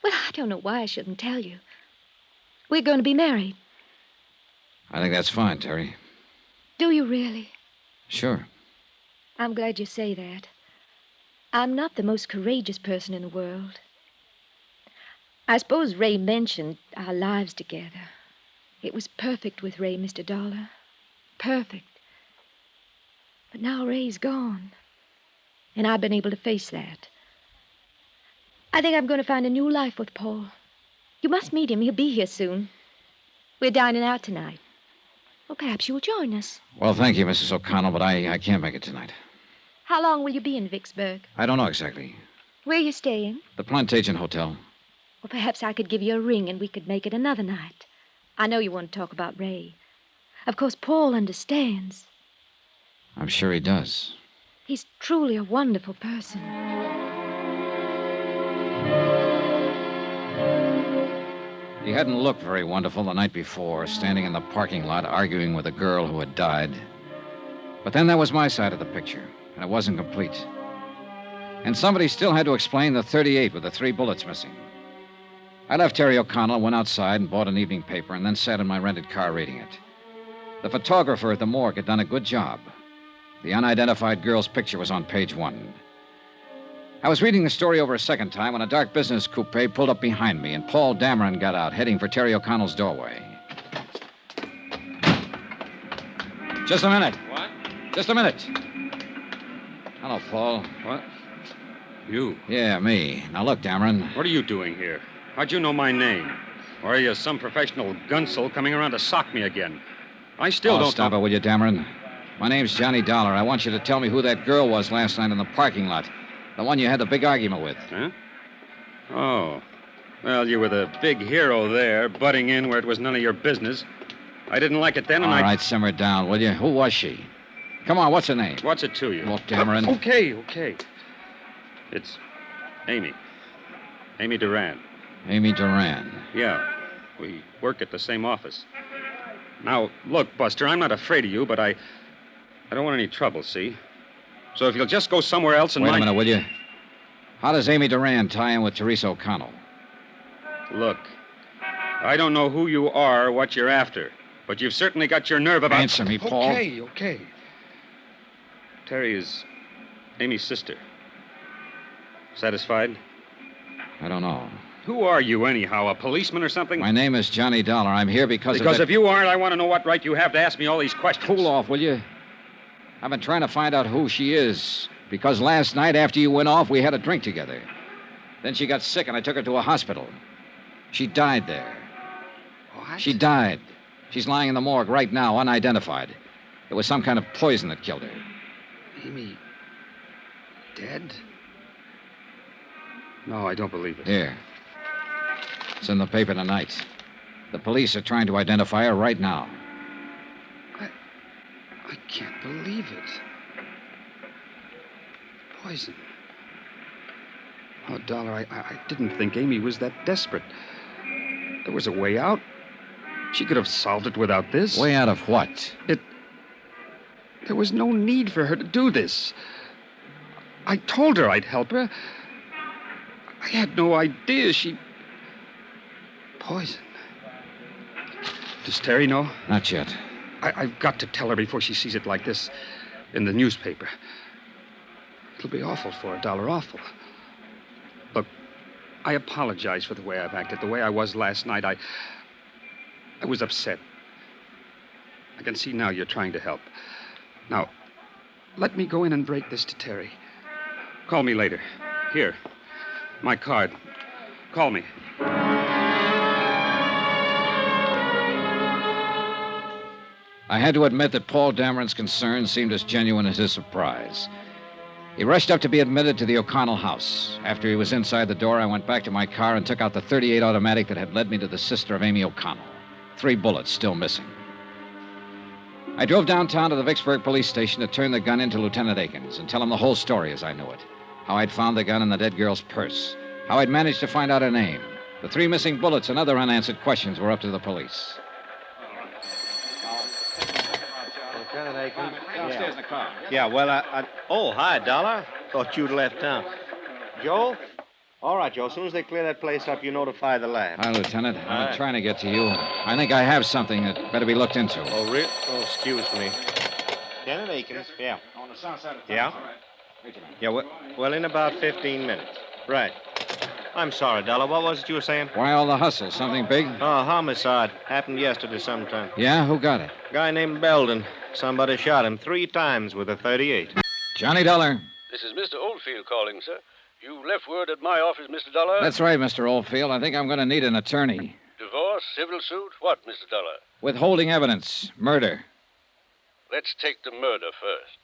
Speaker 4: I don't know why I shouldn't tell you. We're going to be married.
Speaker 2: I think that's fine, Terry.
Speaker 4: Do you really?
Speaker 2: Sure.
Speaker 4: I'm glad you say that. I'm not the most courageous person in the world. I suppose Ray mentioned our lives together. It was perfect with Ray, Mr. Dollar. Perfect. But now Ray's gone. And I've been able to face that. I think I'm going to find a new life with Paul. You must meet him. He'll be here soon. We're dining out tonight. Well, perhaps you'll join us.
Speaker 2: Well, thank you, Mrs. O'Connell, but I can't make it tonight.
Speaker 4: How long will you be in Vicksburg?
Speaker 2: I don't know exactly.
Speaker 4: Where are you staying?
Speaker 2: The Plantagenet Hotel.
Speaker 4: Well, perhaps I could give you a ring and we could make it another night. I know you want to talk about Ray. Of course, Paul understands.
Speaker 2: I'm sure he does.
Speaker 4: He's truly a wonderful person.
Speaker 2: He hadn't looked very wonderful the night before, standing in the parking lot arguing with a girl who had died. But then there was my side of the picture, and it wasn't complete. And somebody still had to explain the 38 with the 3 bullets missing. I left Terry O'Connell, went outside and bought an evening paper, and then sat in my rented car reading it. The photographer at the morgue had done a good job. The unidentified girl's picture was on page 1. I was reading the story over a second time when a dark business coupe pulled up behind me, and Paul Dameron got out, heading for Terry O'Connell's doorway. Just a minute.
Speaker 5: What?
Speaker 2: Just a minute. Hello, Paul.
Speaker 5: What? You?
Speaker 2: Yeah, me. Now, look, Dameron.
Speaker 5: What are you doing here? How'd you know my name? Or are you some professional gunsel coming around to sock me again? I still don't...
Speaker 2: Stop it, will you, Dameron? My name's Johnny Dollar. I want you to tell me who that girl was last night in the parking lot. The one you had the big argument with.
Speaker 5: Huh? Oh. Well, you were the big hero there, butting in where it was none of your business. I didn't like it then, and
Speaker 2: All right, simmer down, will you? Who was she? Come on, what's her name?
Speaker 5: What's it to you?
Speaker 2: Look, Dameron.
Speaker 5: Okay. It's Amy. Amy Duran.
Speaker 2: Amy Duran.
Speaker 5: Yeah. We work at the same office. Now, look, Buster, I'm not afraid of you, but I don't want any trouble, see? So if you'll just go somewhere else and
Speaker 2: Wait a minute, will you? How does Amy Duran tie in with Teresa O'Connell?
Speaker 5: Look, I don't know who you are or what you're after, but you've certainly got your nerve about...
Speaker 2: Answer me, Paul.
Speaker 5: Okay. Terry is Amy's sister. Satisfied?
Speaker 2: I don't know.
Speaker 5: Who are you, anyhow? A policeman or something?
Speaker 2: My name is Johnny Dollar. I'm here because
Speaker 5: if you aren't, I want to know what right you have to ask me all these questions.
Speaker 2: Cool off, will you? I've been trying to find out who she is, because last night after you went off, we had a drink together. Then she got sick, and I took her to a hospital. She died there.
Speaker 10: What?
Speaker 2: She died. She's lying in the morgue right now, unidentified. It was some kind of poison that killed her.
Speaker 5: Amy... dead? No, I don't believe it.
Speaker 2: Here. It's in the paper tonight. The police are trying to identify her right now.
Speaker 5: I can't believe it. Poison. Oh, Dollar, I didn't think Amy was that desperate. There was a way out. She could have solved it without this.
Speaker 2: Way out of what?
Speaker 5: There was no need for her to do this. I told her I'd help her. I had no idea she... Poison. Does Terry know?
Speaker 2: Not yet.
Speaker 5: I've got to tell her before she sees it like this in the newspaper. It'll be awful for her, Dollar, awful. Look, I apologize for the way I've acted, the way I was last night. I was upset. I can see now you're trying to help. Now, let me go in and break this to Terry. Call me later. Here, my card. Call me.
Speaker 2: I had to admit that Paul Dameron's concern seemed as genuine as his surprise. He rushed up to be admitted to the O'Connell house. After he was inside the door, I went back to my car and took out the .38 automatic that had led me to the sister of Amy O'Connell. 3 bullets still missing. I drove downtown to the Vicksburg police station to turn the gun into Lieutenant Akins and tell him the whole story as I knew it. How I'd found the gun in the dead girl's purse. How I'd managed to find out her name. The 3 missing bullets and other unanswered questions were up to the police.
Speaker 8: Lieutenant Akins?
Speaker 2: Downstairs in the car.
Speaker 8: Yeah, well, Oh, hi, Dollar. Thought you'd left town. Joe? All right, Joe. As soon as they clear that place up, you notify the lab.
Speaker 2: Hi, Lieutenant. I'm trying to get to you. I think I have something that better be looked into.
Speaker 8: Oh, really? Oh, excuse me. Lieutenant Akins? Yeah.
Speaker 2: On the south side of
Speaker 8: town. Yeah? Yeah, well, in about 15 minutes. Right. I'm sorry, Dollar. What was it you were saying?
Speaker 2: Why all the hustle? Something big?
Speaker 8: Oh, homicide. Happened yesterday sometime.
Speaker 2: Yeah? Who got it?
Speaker 8: Guy named Belden. Somebody shot him 3 times with a .38.
Speaker 2: Johnny Dollar.
Speaker 11: This is Mr. Oldfield calling, sir. You left word at my office, Mr. Dollar.
Speaker 2: That's right, Mr. Oldfield. I think I'm going to need an attorney.
Speaker 11: Divorce, civil suit, what, Mr. Dollar?
Speaker 2: Withholding evidence. Murder.
Speaker 11: Let's take the murder first.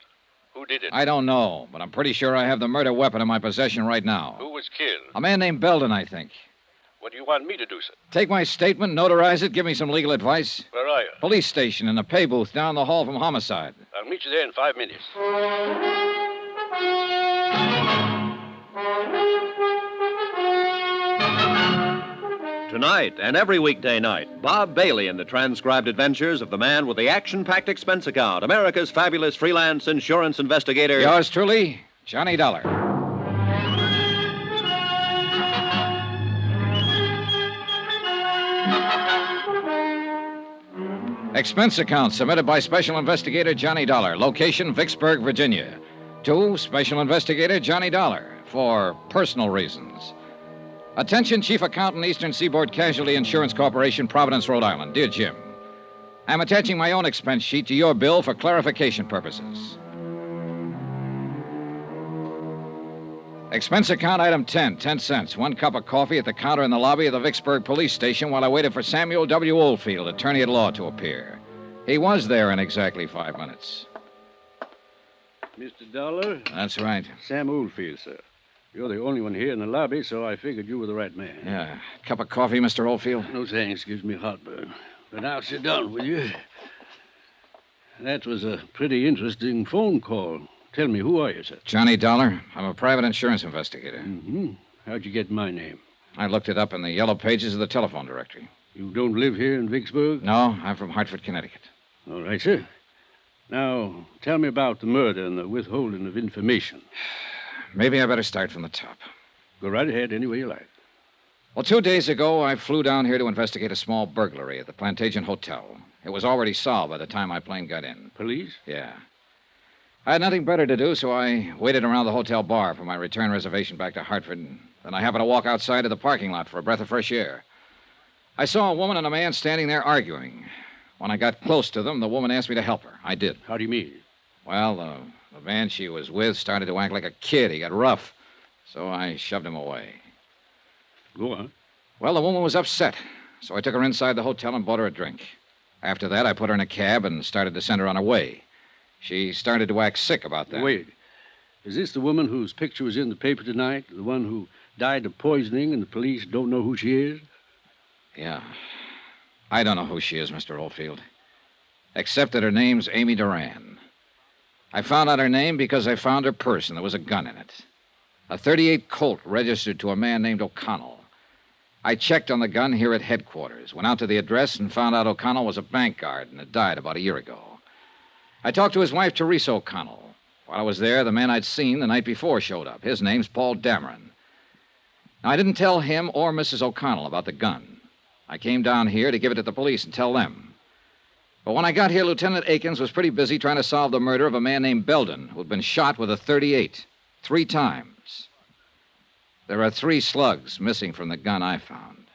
Speaker 11: Who did it?
Speaker 2: I don't know, but I'm pretty sure I have the murder weapon in my possession right now.
Speaker 11: Who was killed?
Speaker 2: A man named Belden, I think.
Speaker 11: What do you want me to do, sir?
Speaker 2: Take my statement, notarize it, give me some legal advice.
Speaker 11: Where are you?
Speaker 2: Police station in the pay booth down the hall from homicide.
Speaker 11: I'll meet you there in 5 minutes.
Speaker 1: Tonight and every weekday night, Bob Bailey in the transcribed adventures of the man with the action-packed expense account, America's fabulous freelance insurance investigator.
Speaker 2: Yours truly, Johnny Dollar. Expense account submitted by Special Investigator Johnny Dollar. Location, Vicksburg, Virginia. To Special Investigator Johnny Dollar for personal reasons. Attention, Chief Accountant, Eastern Seaboard Casualty Insurance Corporation, Providence, Rhode Island. Dear Jim, I'm attaching my own expense sheet to your bill for clarification purposes. Expense account item 10, 10 cents. 1 cup of coffee at the counter in the lobby of the Vicksburg police station while I waited for Samuel W. Oldfield, attorney at law, to appear. He was there in exactly 5 minutes.
Speaker 12: Mr. Dollar?
Speaker 2: That's right.
Speaker 12: Sam Oldfield, sir. You're the only one here in the lobby, so I figured you were the right man.
Speaker 2: Yeah. Cup of coffee, Mr. Oldfield?
Speaker 12: No thanks. Gives me heartburn. But now sit down, will you? That was a pretty interesting phone call. Tell me, who are you, sir?
Speaker 2: Johnny Dollar. I'm a private insurance investigator.
Speaker 12: Mm-hmm. How'd you get my name?
Speaker 2: I looked it up in the yellow pages of the telephone directory.
Speaker 12: You don't live here in Vicksburg?
Speaker 2: No, I'm from Hartford, Connecticut.
Speaker 12: All right, sir. Now, tell me about the murder and the withholding of information.
Speaker 2: Maybe I better start from the top.
Speaker 12: Go right ahead any way you like.
Speaker 2: Well, 2 days ago, I flew down here to investigate a small burglary at the Plantagenet Hotel. It was already solved by the time my plane got in.
Speaker 12: Police?
Speaker 2: Yeah. I had nothing better to do, so I waited around the hotel bar for my return reservation back to Hartford. Then I happened to walk outside to the parking lot for a breath of fresh air. I saw a woman and a man standing there arguing. When I got close to them, the woman asked me to help her. I did.
Speaker 12: How do you mean?
Speaker 2: Well, the man she was with started to act like a kid. He got rough. So I shoved him away.
Speaker 12: Go on.
Speaker 2: Well, the woman was upset. So I took her inside the hotel and bought her a drink. After that, I put her in a cab and started to send her on her way. She started to act sick about that.
Speaker 12: Wait. Is this the woman whose picture was in the paper tonight? The one who died of poisoning and the police don't know who she is?
Speaker 2: Yeah. I don't know who she is, Mr. Oldfield. Except that her name's Amy Duran. I found out her name because I found her purse and there was a gun in it. A .38 Colt registered to a man named O'Connell. I checked on the gun here at headquarters, went out to the address and found out O'Connell was a bank guard and had died about a year ago. I talked to his wife, Teresa O'Connell. While I was there, the man I'd seen the night before showed up. His name's Paul Dameron. Now, I didn't tell him or Mrs. O'Connell about the gun. I came down here to give it to the police and tell them. But when I got here, Lieutenant Akins was pretty busy trying to solve the murder of a man named Belden, who'd been shot with a .38 3 times. There are 3 slugs missing from the gun I found.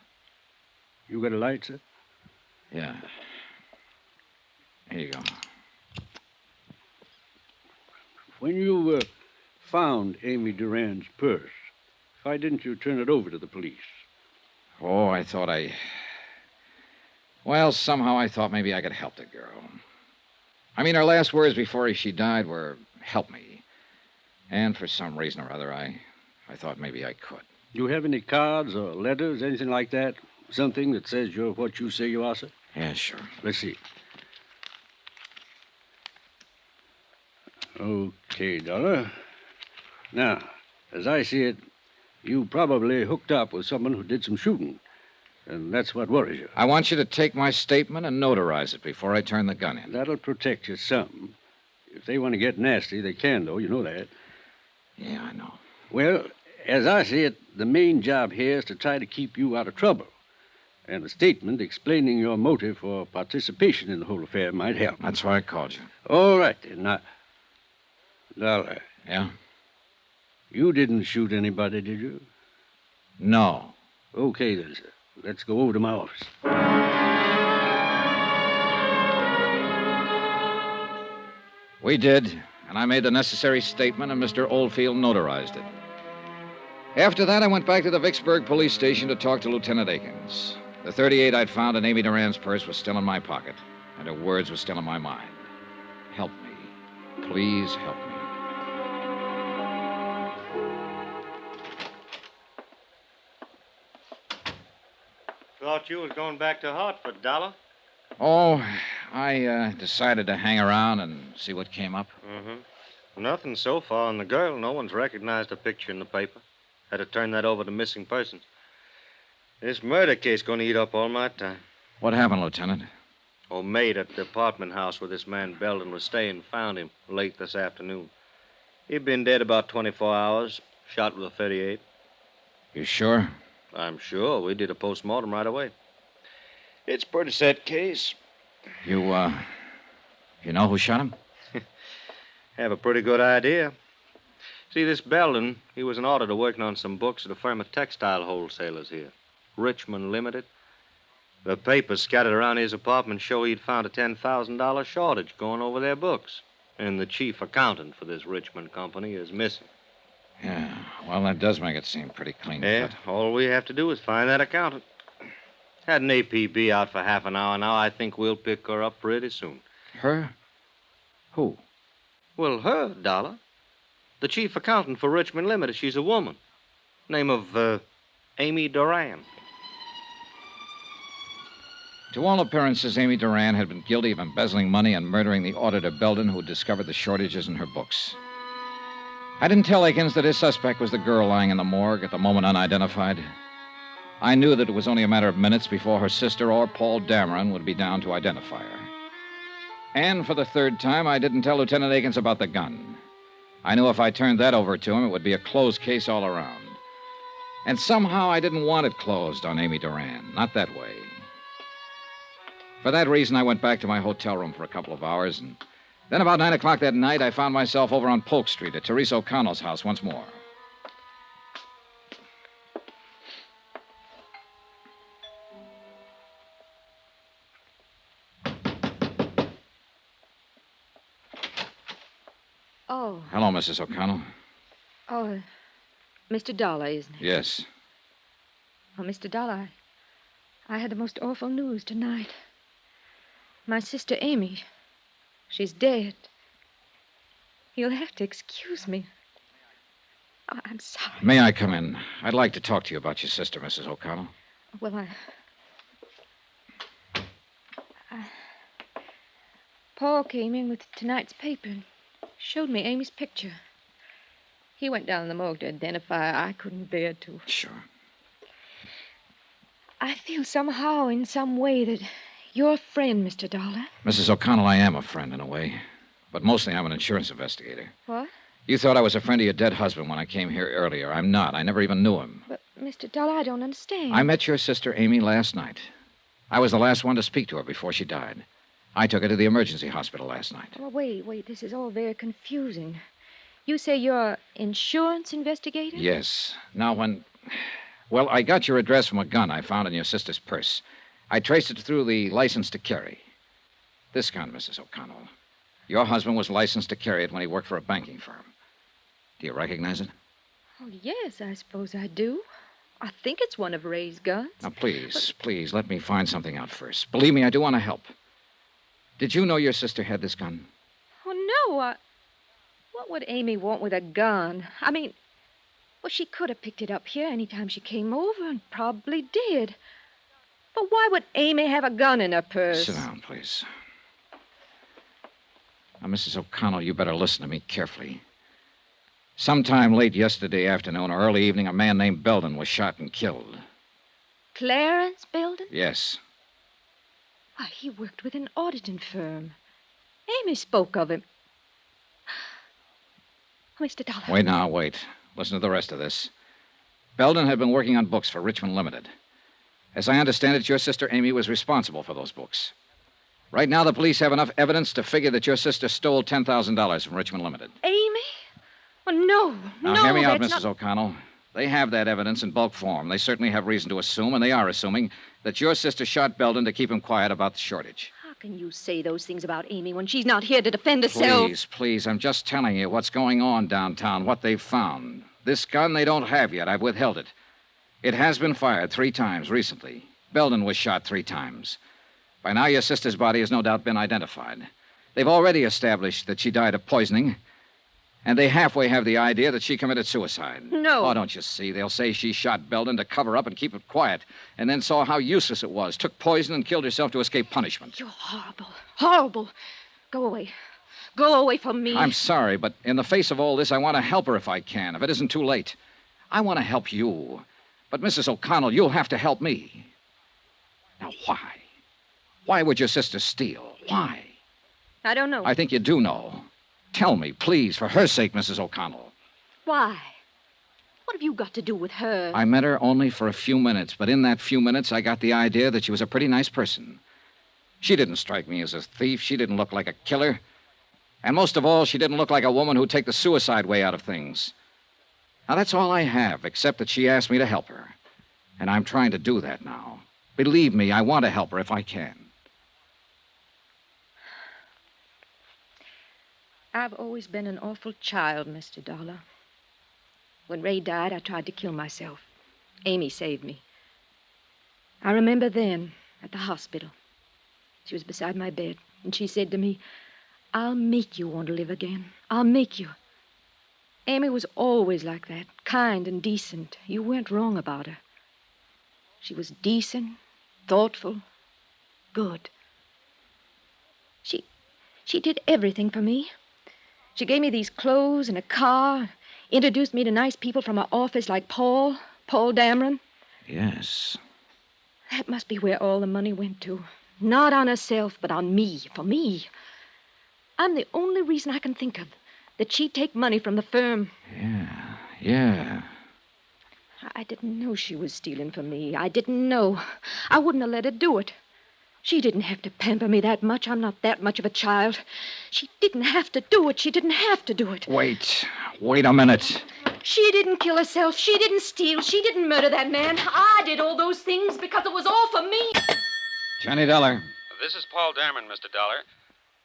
Speaker 12: You got a light, sir?
Speaker 2: Yeah. Here you go.
Speaker 12: When you found Amy Duran's purse, why didn't you turn it over to the police?
Speaker 2: Oh, Well, somehow I thought maybe I could help the girl. I mean, her last words before she died were, help me. And for some reason or other, I thought maybe I could.
Speaker 12: You have any cards or letters, anything like that? Something that says you're what you say you are, sir?
Speaker 2: Yeah, sure.
Speaker 12: Let's see. Okay, Dollar. Now, as I see it, you probably hooked up with someone who did some shooting. And that's what worries you.
Speaker 2: I want you to take my statement and notarize it before I turn the gun in.
Speaker 12: That'll protect you some. If they want to get nasty, they can, though. You know that.
Speaker 2: Yeah, I know.
Speaker 12: Well, as I see it, the main job here is to try to keep you out of trouble. And a statement explaining your motive for participation in the whole affair might help.
Speaker 2: That's why I called you.
Speaker 12: All right, then. Now, Dollar.
Speaker 2: Yeah?
Speaker 12: You didn't shoot anybody, did you?
Speaker 2: No.
Speaker 12: Okay, then, sir. Let's go over to my office.
Speaker 2: We did, and I made the necessary statement, and Mr. Oldfield notarized it. After that, I went back to the Vicksburg police station to talk to Lieutenant Akins. The .38 I'd found in Amy Duran's purse was still in my pocket, and her words were still in my mind. Help me. Please help me.
Speaker 8: Thought you was going back to Hartford, Dollar.
Speaker 2: Oh, I decided to hang around and see what came up.
Speaker 8: Mm-hmm. Nothing so far on the girl. No one's recognized her picture in the paper. Had to turn that over to missing persons. This murder case going to eat up all my time.
Speaker 2: What happened, Lieutenant?
Speaker 8: Old maid at the apartment house where this man Belden was staying found him late this afternoon. He'd been dead about 24 hours, shot with a .38.
Speaker 2: You sure?
Speaker 8: I'm sure. We did a postmortem right away. It's a pretty set case.
Speaker 2: You know who shot him?
Speaker 8: Have a pretty good idea. See, this Belden, he was an auditor working on some books at a firm of textile wholesalers here. Richmond Limited. The papers scattered around his apartment show he'd found a $10,000 shortage going over their books. And the chief accountant for this Richmond company is missing.
Speaker 2: Yeah, well, that does make it seem pretty clean.
Speaker 8: Yeah, all we have to do is find that accountant. Had an APB out for half an hour now. I think we'll pick her up pretty soon.
Speaker 2: Her? Who?
Speaker 8: Well, her, Dollar. The chief accountant for Richmond Limited. She's a woman. Name of, Amy Duran.
Speaker 2: To all appearances, Amy Duran had been guilty of embezzling money and murdering the auditor Belden who discovered the shortages in her books. I didn't tell Akins that his suspect was the girl lying in the morgue at the moment unidentified. I knew that it was only a matter of minutes before her sister or Paul Dameron would be down to identify her. And for the third time, I didn't tell Lieutenant Akins about the gun. I knew if I turned that over to him, it would be a closed case all around. And somehow I didn't want it closed on Amy Duran. Not that way. For that reason, I went back to my hotel room for a couple of hours, and then about 9 o'clock that night, I found myself over on Polk Street at Teresa O'Connell's house once more.
Speaker 4: Oh.
Speaker 2: Hello, Mrs. O'Connell.
Speaker 4: Oh, Mr. Dollar, isn't it?
Speaker 2: Yes.
Speaker 4: Oh, Mr. Dollar, I had the most awful news tonight. My sister Amy, she's dead. You'll have to excuse me. Oh, I'm sorry.
Speaker 2: May I come in? I'd like to talk to you about your sister, Mrs. O'Connell.
Speaker 4: Well, Paul came in with tonight's paper and showed me Amy's picture. He went down in the morgue to identify her. I couldn't bear to.
Speaker 2: Sure.
Speaker 4: I feel somehow, in some way, that you're a friend, Mr. Dollar.
Speaker 2: Mrs. O'Connell, I am a friend in a way. But mostly I'm an insurance investigator.
Speaker 4: What?
Speaker 2: You thought I was a friend of your dead husband when I came here earlier. I'm not. I never even knew him.
Speaker 4: But, Mr. Dollar, I don't understand.
Speaker 2: I met your sister Amy last night. I was the last one to speak to her before she died. I took her to the emergency hospital last night.
Speaker 4: Oh, wait. This is all very confusing. You say you're an insurance investigator?
Speaker 2: Yes. Now, Well, I got your address from a gun I found in your sister's purse. I traced it through the license to carry. This gun, Mrs. O'Connell. Your husband was licensed to carry it when he worked for a banking firm. Do you recognize it?
Speaker 4: Oh, yes, I suppose I do. I think it's one of Ray's guns.
Speaker 2: Now, please, let me find something out first. Believe me, I do want to help. Did you know your sister had this gun?
Speaker 4: Oh, no. What would Amy want with a gun? I mean, well, she could have picked it up here any time she came over and probably did. But why would Amy have a gun in her purse?
Speaker 2: Sit down, please. Now, Mrs. O'Connell, you better listen to me carefully. Sometime late yesterday afternoon or early evening, a man named Belden was shot and killed.
Speaker 4: Clarence Belden?
Speaker 2: Yes.
Speaker 4: Why, he worked with an auditing firm. Amy spoke of him. Mr. Dollar.
Speaker 2: Wait. Listen to the rest of this. Belden had been working on books for Richmond Limited. As I understand it, your sister Amy was responsible for those books. Right now, the police have enough evidence to figure that your sister stole $10,000 from Richmond Limited.
Speaker 4: Amy? Oh, no.
Speaker 2: Now, hear me out, Mrs. O'Connell. They have that evidence in bulk form. They certainly have reason to assume, and they are assuming, that your sister shot Belden to keep him quiet about the shortage.
Speaker 4: How can you say those things about Amy when she's not here to defend herself?
Speaker 2: Please, I'm just telling you what's going on downtown, what they've found. This gun they don't have yet. I've withheld it. It has been fired 3 times recently. Belden was shot 3 times. By now, your sister's body has no doubt been identified. They've already established that she died of poisoning, and they halfway have the idea that she committed suicide.
Speaker 4: No.
Speaker 2: Oh, don't you see? They'll say she shot Belden to cover up and keep it quiet, and then saw how useless it was, took poison and killed herself to escape punishment.
Speaker 4: You're horrible. Horrible. Go away. Go away from me.
Speaker 2: I'm sorry, but in the face of all this, I want to help her if I can, if it isn't too late. I want to help you. But, Mrs. O'Connell, you'll have to help me. Now, why? Why would your sister steal? Why?
Speaker 4: I don't know.
Speaker 2: I think you do know. Tell me, please, for her sake, Mrs. O'Connell.
Speaker 4: Why? What have you got to do with her?
Speaker 2: I met her only for a few minutes, but in that few minutes, I got the idea that she was a pretty nice person. She didn't strike me as a thief. She didn't look like a killer. And most of all, she didn't look like a woman who'd take the suicide way out of things. Now, that's all I have, except that she asked me to help her. And I'm trying to do that now. Believe me, I want to help her if I can.
Speaker 4: I've always been an awful child, Mr. Dollar. When Ray died, I tried to kill myself. Amy saved me. I remember then, at the hospital. She was beside my bed, and she said to me, "I'll make you want to live again. I'll make you." Amy was always like that, kind and decent. You weren't wrong about her. She was decent, thoughtful, good. She did everything for me. She gave me these clothes and a car, introduced me to nice people from her office like Paul Dameron.
Speaker 2: Yes.
Speaker 4: That must be where all the money went to. Not on herself, but on me, for me. I'm the only reason I can think of that she'd take money from the firm.
Speaker 2: Yeah.
Speaker 4: I didn't know she was stealing from me. I didn't know. I wouldn't have let her do it. She didn't have to pamper me that much. I'm not that much of a child. She didn't have to do it. She didn't have to do it.
Speaker 2: Wait a minute.
Speaker 4: She didn't kill herself. She didn't steal. She didn't murder that man. I did all those things because it was all for me.
Speaker 2: Johnny Dollar.
Speaker 10: This is Paul Dameron, Mr. Dollar.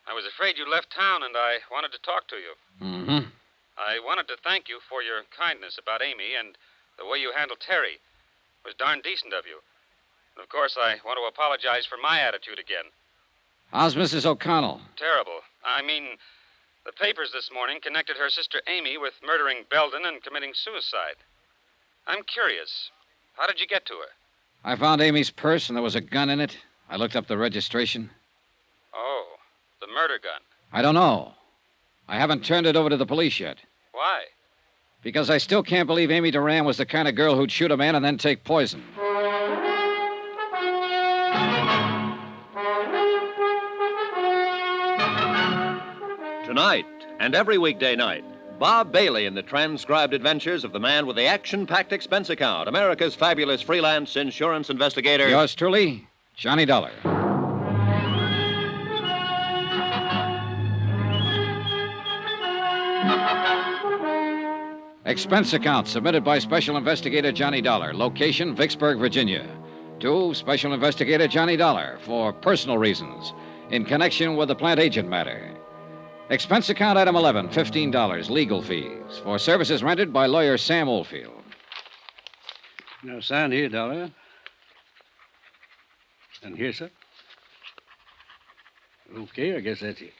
Speaker 5: I was afraid you left town, and I wanted to talk to you.
Speaker 2: Mm-hmm.
Speaker 5: I wanted to thank you for your kindness about Amy and the way you handled Terry. It was darn decent of you. And of course, I want to apologize for my attitude again.
Speaker 2: How's Mrs. O'Connell?
Speaker 5: Terrible. I mean, the papers this morning connected her sister Amy with murdering Belden and committing suicide. I'm curious. How did you get to her?
Speaker 2: I found Amy's purse, and there was a gun in it. I looked up the registration.
Speaker 5: Oh, the murder gun.
Speaker 2: I don't know. I haven't turned it over to the police yet.
Speaker 5: Why?
Speaker 2: Because I still can't believe Amy Duran was the kind of girl who'd shoot a man and then take poison.
Speaker 1: Tonight and every weekday night, Bob Bailey in the transcribed adventures of the man with the action-packed expense account, America's fabulous freelance insurance investigator.
Speaker 2: Yours truly, Johnny Dollar. Expense account submitted by Special Investigator Johnny Dollar. Location, Vicksburg, Virginia. To Special Investigator Johnny Dollar for personal reasons in connection with the Plantagenet matter. Expense account item 11, $15, legal fees for services rendered by lawyer Sam Oldfield.
Speaker 12: Now, sign here, Dollar. And here, sir. Okay, I guess that's it.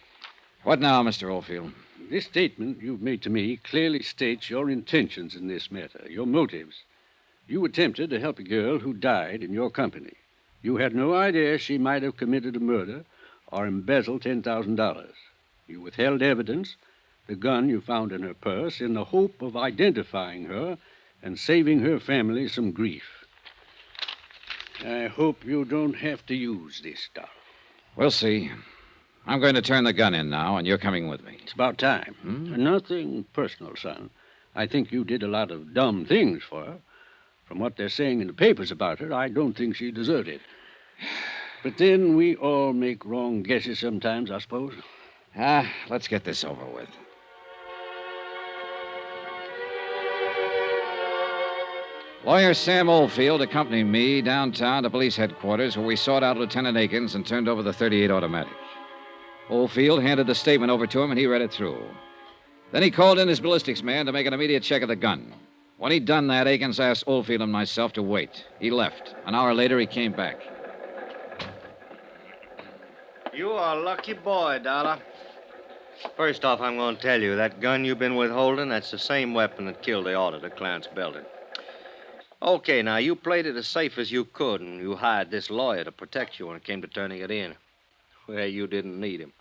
Speaker 2: What now, Mr. Oldfield?
Speaker 12: This statement you've made to me clearly states your intentions in this matter, your motives. You attempted to help a girl who died in your company. You had no idea she might have committed a murder or embezzled $10,000. You withheld evidence, the gun you found in her purse, in the hope of identifying her and saving her family some grief. I hope you don't have to use this stuff.
Speaker 2: We'll see. I'm going to turn the gun in now, and you're coming with me.
Speaker 12: It's about time. Nothing personal, son. I think you did a lot of dumb things for her. From what they're saying in the papers about her, I don't think she deserved it. But then we all make wrong guesses sometimes, I suppose.
Speaker 2: Let's get this over with. Lawyer Sam Oldfield accompanied me downtown to police headquarters where we sought out Lieutenant Akins and turned over the .38 automatic. Oldfield handed the statement over to him and he read it through. Then he called in his ballistics man to make an immediate check of the gun. When he'd done that, Akins asked Oldfield and myself to wait. He left. An hour later, he came back.
Speaker 8: You are a lucky boy, Dollar. First off, I'm going to tell you, that gun you've been withholding, that's the same weapon that killed the auditor, Clarence Belden. Okay, now, you played it as safe as you could, and you hired this lawyer to protect you when it came to turning it in. Well, you didn't need him.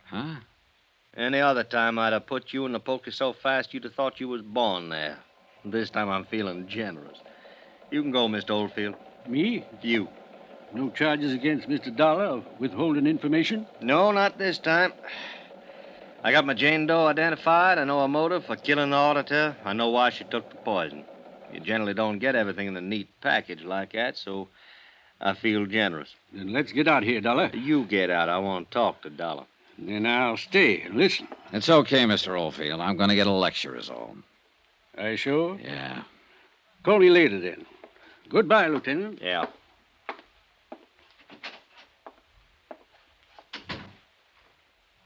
Speaker 2: Huh?
Speaker 8: Any other time, I'd have put you in the pokey so fast you'd have thought you was born there. This time, I'm feeling generous. You can go, Mr. Oldfield.
Speaker 12: Me?
Speaker 8: You.
Speaker 12: No charges against Mr. Dollar of withholding information?
Speaker 8: No, not this time. I got my Jane Doe identified. I know her motive for killing the auditor. I know why she took the poison. You generally don't get everything in a neat package like that, so I feel generous.
Speaker 12: Then let's get out of here, Dollar.
Speaker 8: You get out. I want to talk to Dollar.
Speaker 12: Then I'll stay and listen.
Speaker 2: It's okay, Mr. Oldfield. I'm going to get a lecture is all.
Speaker 12: Are you sure?
Speaker 2: Yeah.
Speaker 12: Call me later, then. Goodbye, Lieutenant.
Speaker 8: Yeah.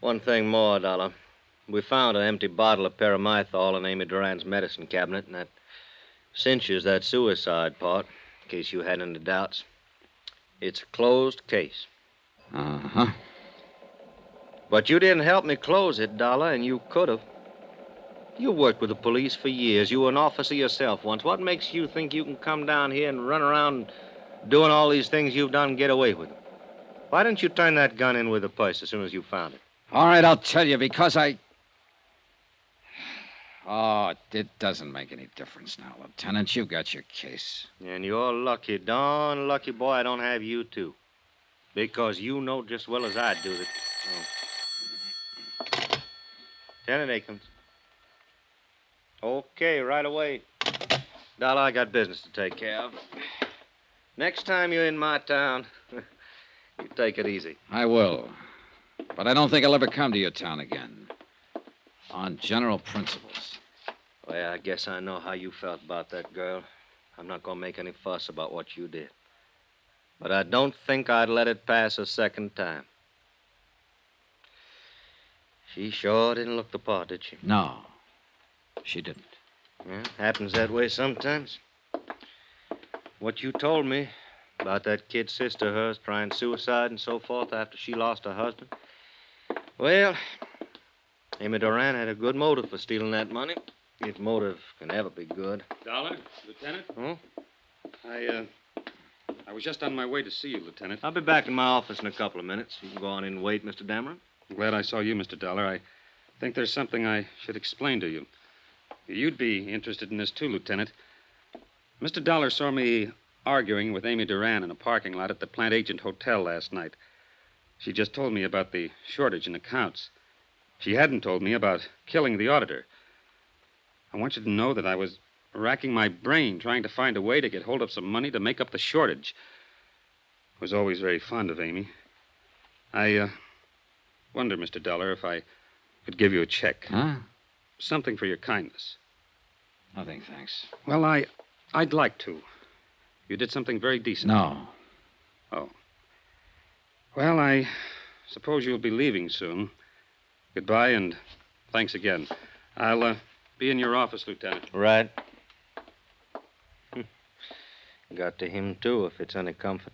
Speaker 8: One thing more, Dollar. We found an empty bottle of paramythol in Amy Duran's medicine cabinet, and that cinches that suicide part, in case you had any doubts. It's a closed case.
Speaker 2: Uh-huh.
Speaker 8: But you didn't help me close it, Dollar, and you could have. You worked with the police for years. You were an officer yourself once. What makes you think you can come down here and run around doing all these things you've done and get away with them? Why didn't you turn that gun in with the purse as soon as you found it?
Speaker 2: All right, I'll tell you, because I... Oh, it doesn't make any difference now, Lieutenant. You've got your case.
Speaker 8: And you're lucky, darn lucky boy I don't have you, too. Because you know just as well as I do that... Oh. Lieutenant Akins. Okay, right away. Dollar, I got business to take care of. Next time you're in my town, you take it easy.
Speaker 2: I will. But I don't think I'll ever come to your town again. On general principles.
Speaker 8: Well, I guess I know how you felt about that girl. I'm not going to make any fuss about what you did. But I don't think I'd let it pass a second time. She sure didn't look the part, did she?
Speaker 2: No, she didn't.
Speaker 8: Yeah, happens that way sometimes. What you told me about that kid sister of hers trying suicide and so forth after she lost her husband. Well, Amy Duran had a good motive for stealing that money. If motive can ever be good.
Speaker 5: Dollar, Lieutenant?
Speaker 8: Huh?
Speaker 5: I was just on my way to see you, Lieutenant.
Speaker 8: I'll be back in my office in a couple of minutes. You can go on in and wait, Mr. Dameron.
Speaker 5: I'm glad I saw you, Mr. Dollar. I think there's something I should explain to you. You'd be interested in this, too, Lieutenant. Mr. Dollar saw me arguing with Amy Duran in a parking lot at the Plantagenet Hotel last night. She just told me about the shortage in accounts. She hadn't told me about killing the auditor. I want you to know that I was racking my brain trying to find a way to get hold of some money to make up the shortage. I was always very fond of Amy. I wonder, Mr. Dollar, if I could give you a check.
Speaker 2: Huh?
Speaker 5: Something for your kindness.
Speaker 2: Nothing, thanks.
Speaker 5: Well, I'd like to. You did something very decent.
Speaker 2: No.
Speaker 5: Oh. Well, I suppose you'll be leaving soon. Goodbye, and thanks again. I'll be in your office, Lieutenant.
Speaker 8: Right. Got to him, too, if it's any comfort.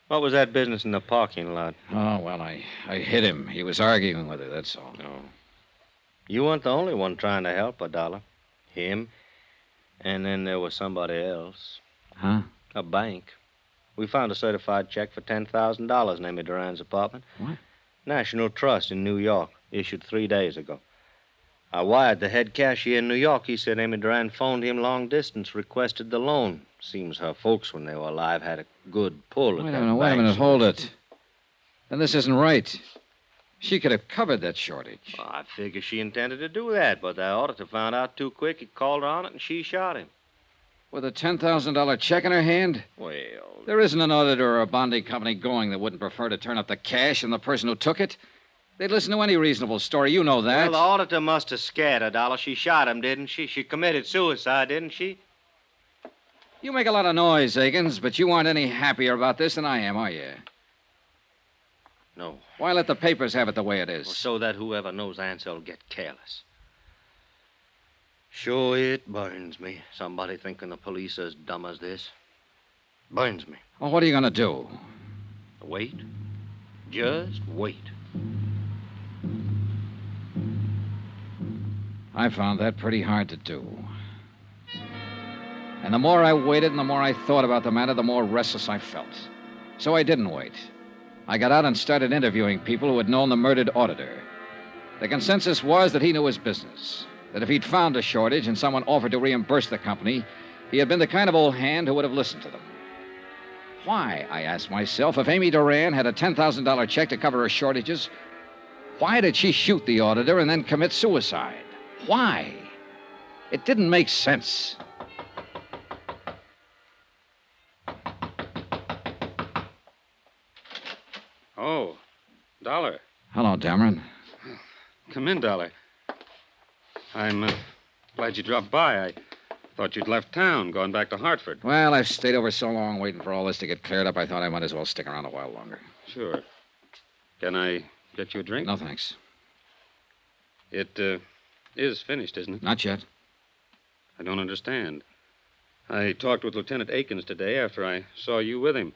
Speaker 8: What was that business in the parking lot?
Speaker 2: Oh, well, I hit him. He was arguing with her, that's all.
Speaker 8: No. You weren't the only one trying to help her, Dollar. Him. And then there was somebody else.
Speaker 2: Huh?
Speaker 8: A bank. We found a certified check for $10,000 in Amy Duran's apartment.
Speaker 2: What?
Speaker 8: National Trust in New York, issued 3 days ago. I wired the head cashier in New York. He said Amy Duran phoned him long distance, requested the loan. Seems her folks, when they were alive, had a good pull at
Speaker 2: Wait
Speaker 8: that
Speaker 2: a
Speaker 8: bank.
Speaker 2: minute, hold it. Then this isn't right. She could have covered that shortage.
Speaker 8: Well, I figure she intended to do that, but the auditor found out too quick. He called her on it, and she shot him.
Speaker 2: With a $10,000 check in her hand?
Speaker 8: Well...
Speaker 2: There isn't an auditor or a bonding company going that wouldn't prefer to turn up the cash and the person who took it. They'd listen to any reasonable story. You know that.
Speaker 8: Well, the auditor must have scared her, Dollar. She shot him, didn't she? She committed suicide, didn't she?
Speaker 2: You make a lot of noise, Akins, but you aren't any happier about this than I am, are you?
Speaker 8: No.
Speaker 2: Why let the papers have it the way it is?
Speaker 8: Well, so that whoever knows Ansel will get careless. Sure, it burns me. Somebody thinking the police are as dumb as this. Burns me.
Speaker 2: Well, what are you going to do?
Speaker 8: Wait. Just wait.
Speaker 2: I found that pretty hard to do. And the more I waited and the more I thought about the matter, the more restless I felt. So I didn't wait. I got out and started interviewing people who had known the murdered auditor. The consensus was that he knew his business, that if he'd found a shortage and someone offered to reimburse the company, he had been the kind of old hand who would have listened to them. Why, I asked myself, if Amy Duran had a $10,000 check to cover her shortages, why did she shoot the auditor and then commit suicide? Why? It didn't make sense.
Speaker 5: Oh, Dollar.
Speaker 2: Hello, Dameron.
Speaker 5: Come in, Dollar. I'm glad you dropped by. I thought you'd left town, gone back to Hartford.
Speaker 2: Well, I've stayed over so long waiting for all this to get cleared up, I thought I might as well stick around a while longer.
Speaker 5: Sure. Can I get you a drink?
Speaker 2: No, thanks.
Speaker 5: It is finished, isn't it?
Speaker 2: Not yet.
Speaker 5: I don't understand. I talked with Lieutenant Akins today after I saw you with him.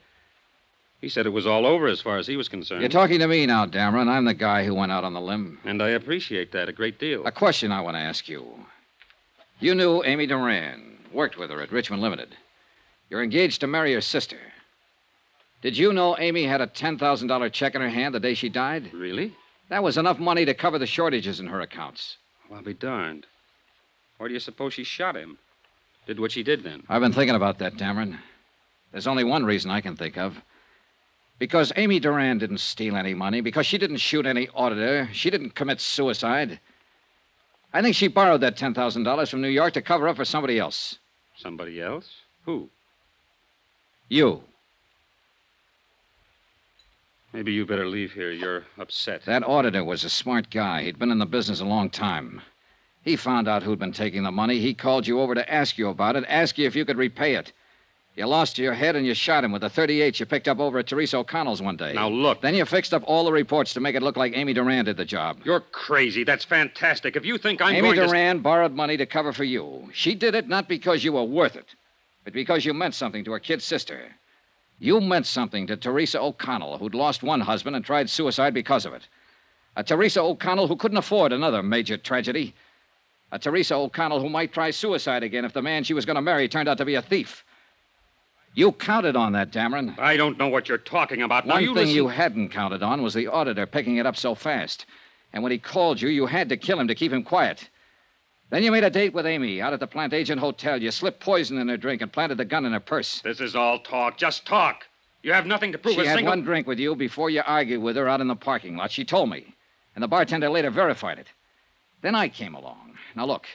Speaker 5: He said it was all over as far as he was concerned.
Speaker 2: You're talking to me now, Dameron. I'm the guy who went out on the limb.
Speaker 5: And I appreciate that a great deal.
Speaker 2: A question I want to ask you. You knew Amy Duran, worked with her at Richmond Limited. You're engaged to marry her sister. Did you know Amy had a $10,000 check in her hand the day she died?
Speaker 5: Really?
Speaker 2: That was enough money to cover the shortages in her accounts.
Speaker 5: Well, I'll be darned. Why do you suppose she shot him? Did what she did then?
Speaker 2: I've been thinking about that, Dameron. There's only one reason I can think of. Because Amy Duran didn't steal any money, because she didn't shoot any auditor, she didn't commit suicide. I think she borrowed that $10,000 from New York to cover up for somebody else.
Speaker 5: Somebody else? Who?
Speaker 2: You.
Speaker 5: Maybe you better leave here. You're upset.
Speaker 2: That auditor was a smart guy. He'd been in the business a long time. He found out who'd been taking the money. He called you over to ask you about it, ask you if you could repay it. You lost your head and you shot him with a .38 you picked up over at Teresa O'Connell's one day.
Speaker 5: Now, look.
Speaker 2: Then you fixed up all the reports to make it look like Amy Duran did the job.
Speaker 5: You're crazy. That's fantastic. If you think I'm
Speaker 2: Amy
Speaker 5: going to...
Speaker 2: Duran borrowed money to cover for you. She did it not because you were worth it, but because you meant something to her kid sister. You meant something to Teresa O'Connell, who'd lost one husband and tried suicide because of it. A Teresa O'Connell who couldn't afford another major tragedy. A Teresa O'Connell who might try suicide again if the man she was going to marry turned out to be a thief. You counted on that, Dameron.
Speaker 5: I don't know what you're talking about. Now,
Speaker 2: One
Speaker 5: you
Speaker 2: thing
Speaker 5: listen...
Speaker 2: you hadn't counted on was the auditor picking it up so fast. And when he called you, you had to kill him to keep him quiet. Then you made a date with Amy out at the Plantagenet Hotel. You slipped poison in her drink and planted the gun in her purse.
Speaker 5: This is all talk. Just talk. You have nothing to prove
Speaker 2: She
Speaker 5: a
Speaker 2: had
Speaker 5: single...
Speaker 2: one drink with you before you argued with her out in the parking lot. She told me. And the bartender later verified it. Then I came along. Now, look.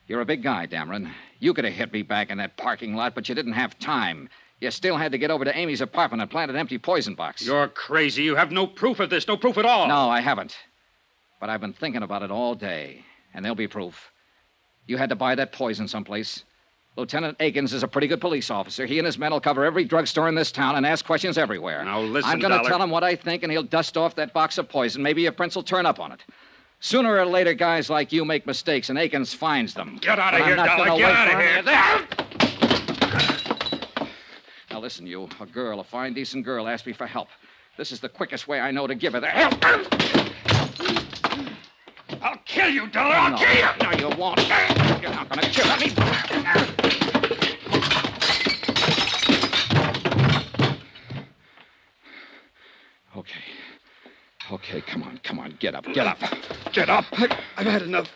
Speaker 2: You're a big guy, Dameron. You could have hit me back in that parking lot, but you didn't have time. You still had to get over to Amy's apartment and plant an empty poison box.
Speaker 5: You're crazy. You have no proof of this. No proof at all.
Speaker 2: No, I haven't. But I've been thinking about it all day. And there'll be proof. You had to buy that poison someplace. Lieutenant Akins is a pretty good police officer. He and his men will cover every drugstore in this town and ask questions everywhere.
Speaker 5: Now, listen,
Speaker 2: I'm going to
Speaker 5: Dollar.
Speaker 2: tell him what I think, and he'll dust off that box of poison. Maybe your prince will turn up on it. Sooner or later, guys like you make mistakes, and Akins finds them.
Speaker 5: Get out of
Speaker 2: And
Speaker 5: here,
Speaker 2: I'm not
Speaker 5: Dollar.
Speaker 2: gonna
Speaker 5: Get
Speaker 2: wait
Speaker 5: out of
Speaker 2: for
Speaker 5: here.
Speaker 2: any- Now, listen, you. A girl, a fine, decent girl, asked me for help. This is the quickest way I know to give her the help.
Speaker 5: I'll kill you, Dollar. I'll kill you.
Speaker 2: No, you won't. You're not going to kill me. Okay, come on. Get up.
Speaker 5: Get up. I've had enough.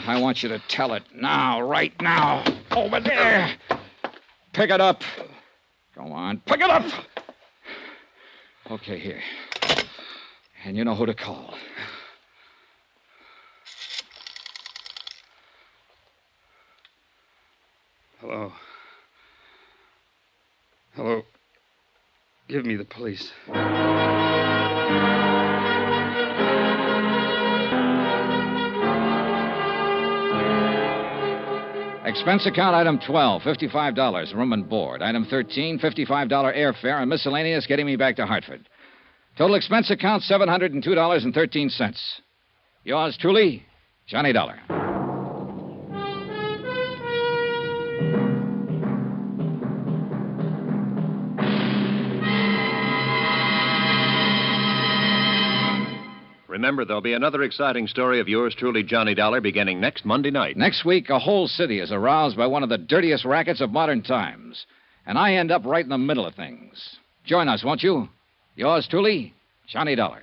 Speaker 2: I want you to tell it now, right now. Over there. Pick it up. Go on, pick it up. Okay, here. And you know who to call.
Speaker 5: Hello. Give me the police.
Speaker 2: Expense account item 12, $55, room and board. Item 13, $55 airfare and miscellaneous getting me back to Hartford. Total expense account, $702.13. Yours truly, Johnny Dollar.
Speaker 1: Remember, there'll be another exciting story of yours truly, Johnny Dollar, beginning next Monday night.
Speaker 2: Next week, a whole city is aroused by one of the dirtiest rackets of modern times. And I end up right in the middle of things. Join us, won't you? Yours truly, Johnny Dollar.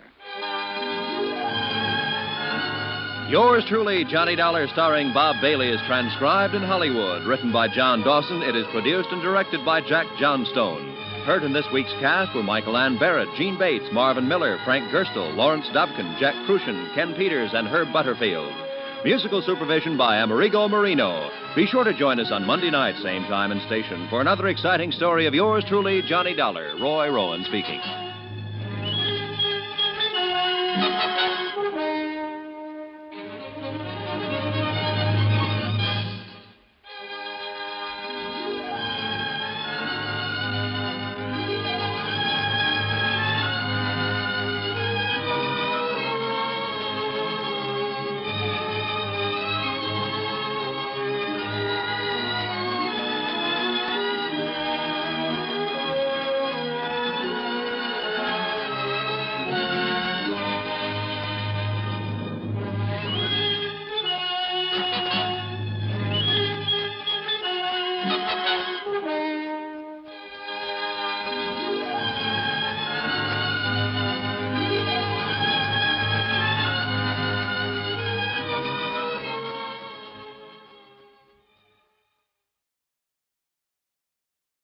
Speaker 1: Yours truly, Johnny Dollar, starring Bob Bailey, is transcribed in Hollywood. Written by John Dawson, it is produced and directed by Jack Johnstone. Heard in this week's cast were Michael Ann Barrett, Gene Bates, Marvin Miller, Frank Gerstle, Lawrence Dobkin, Jack Crucian, Ken Peters, and Herb Butterfield. Musical supervision by Amerigo Marino. Be sure to join us on Monday night, same time and station, for another exciting story of yours truly, Johnny Dollar. Roy Rowan speaking.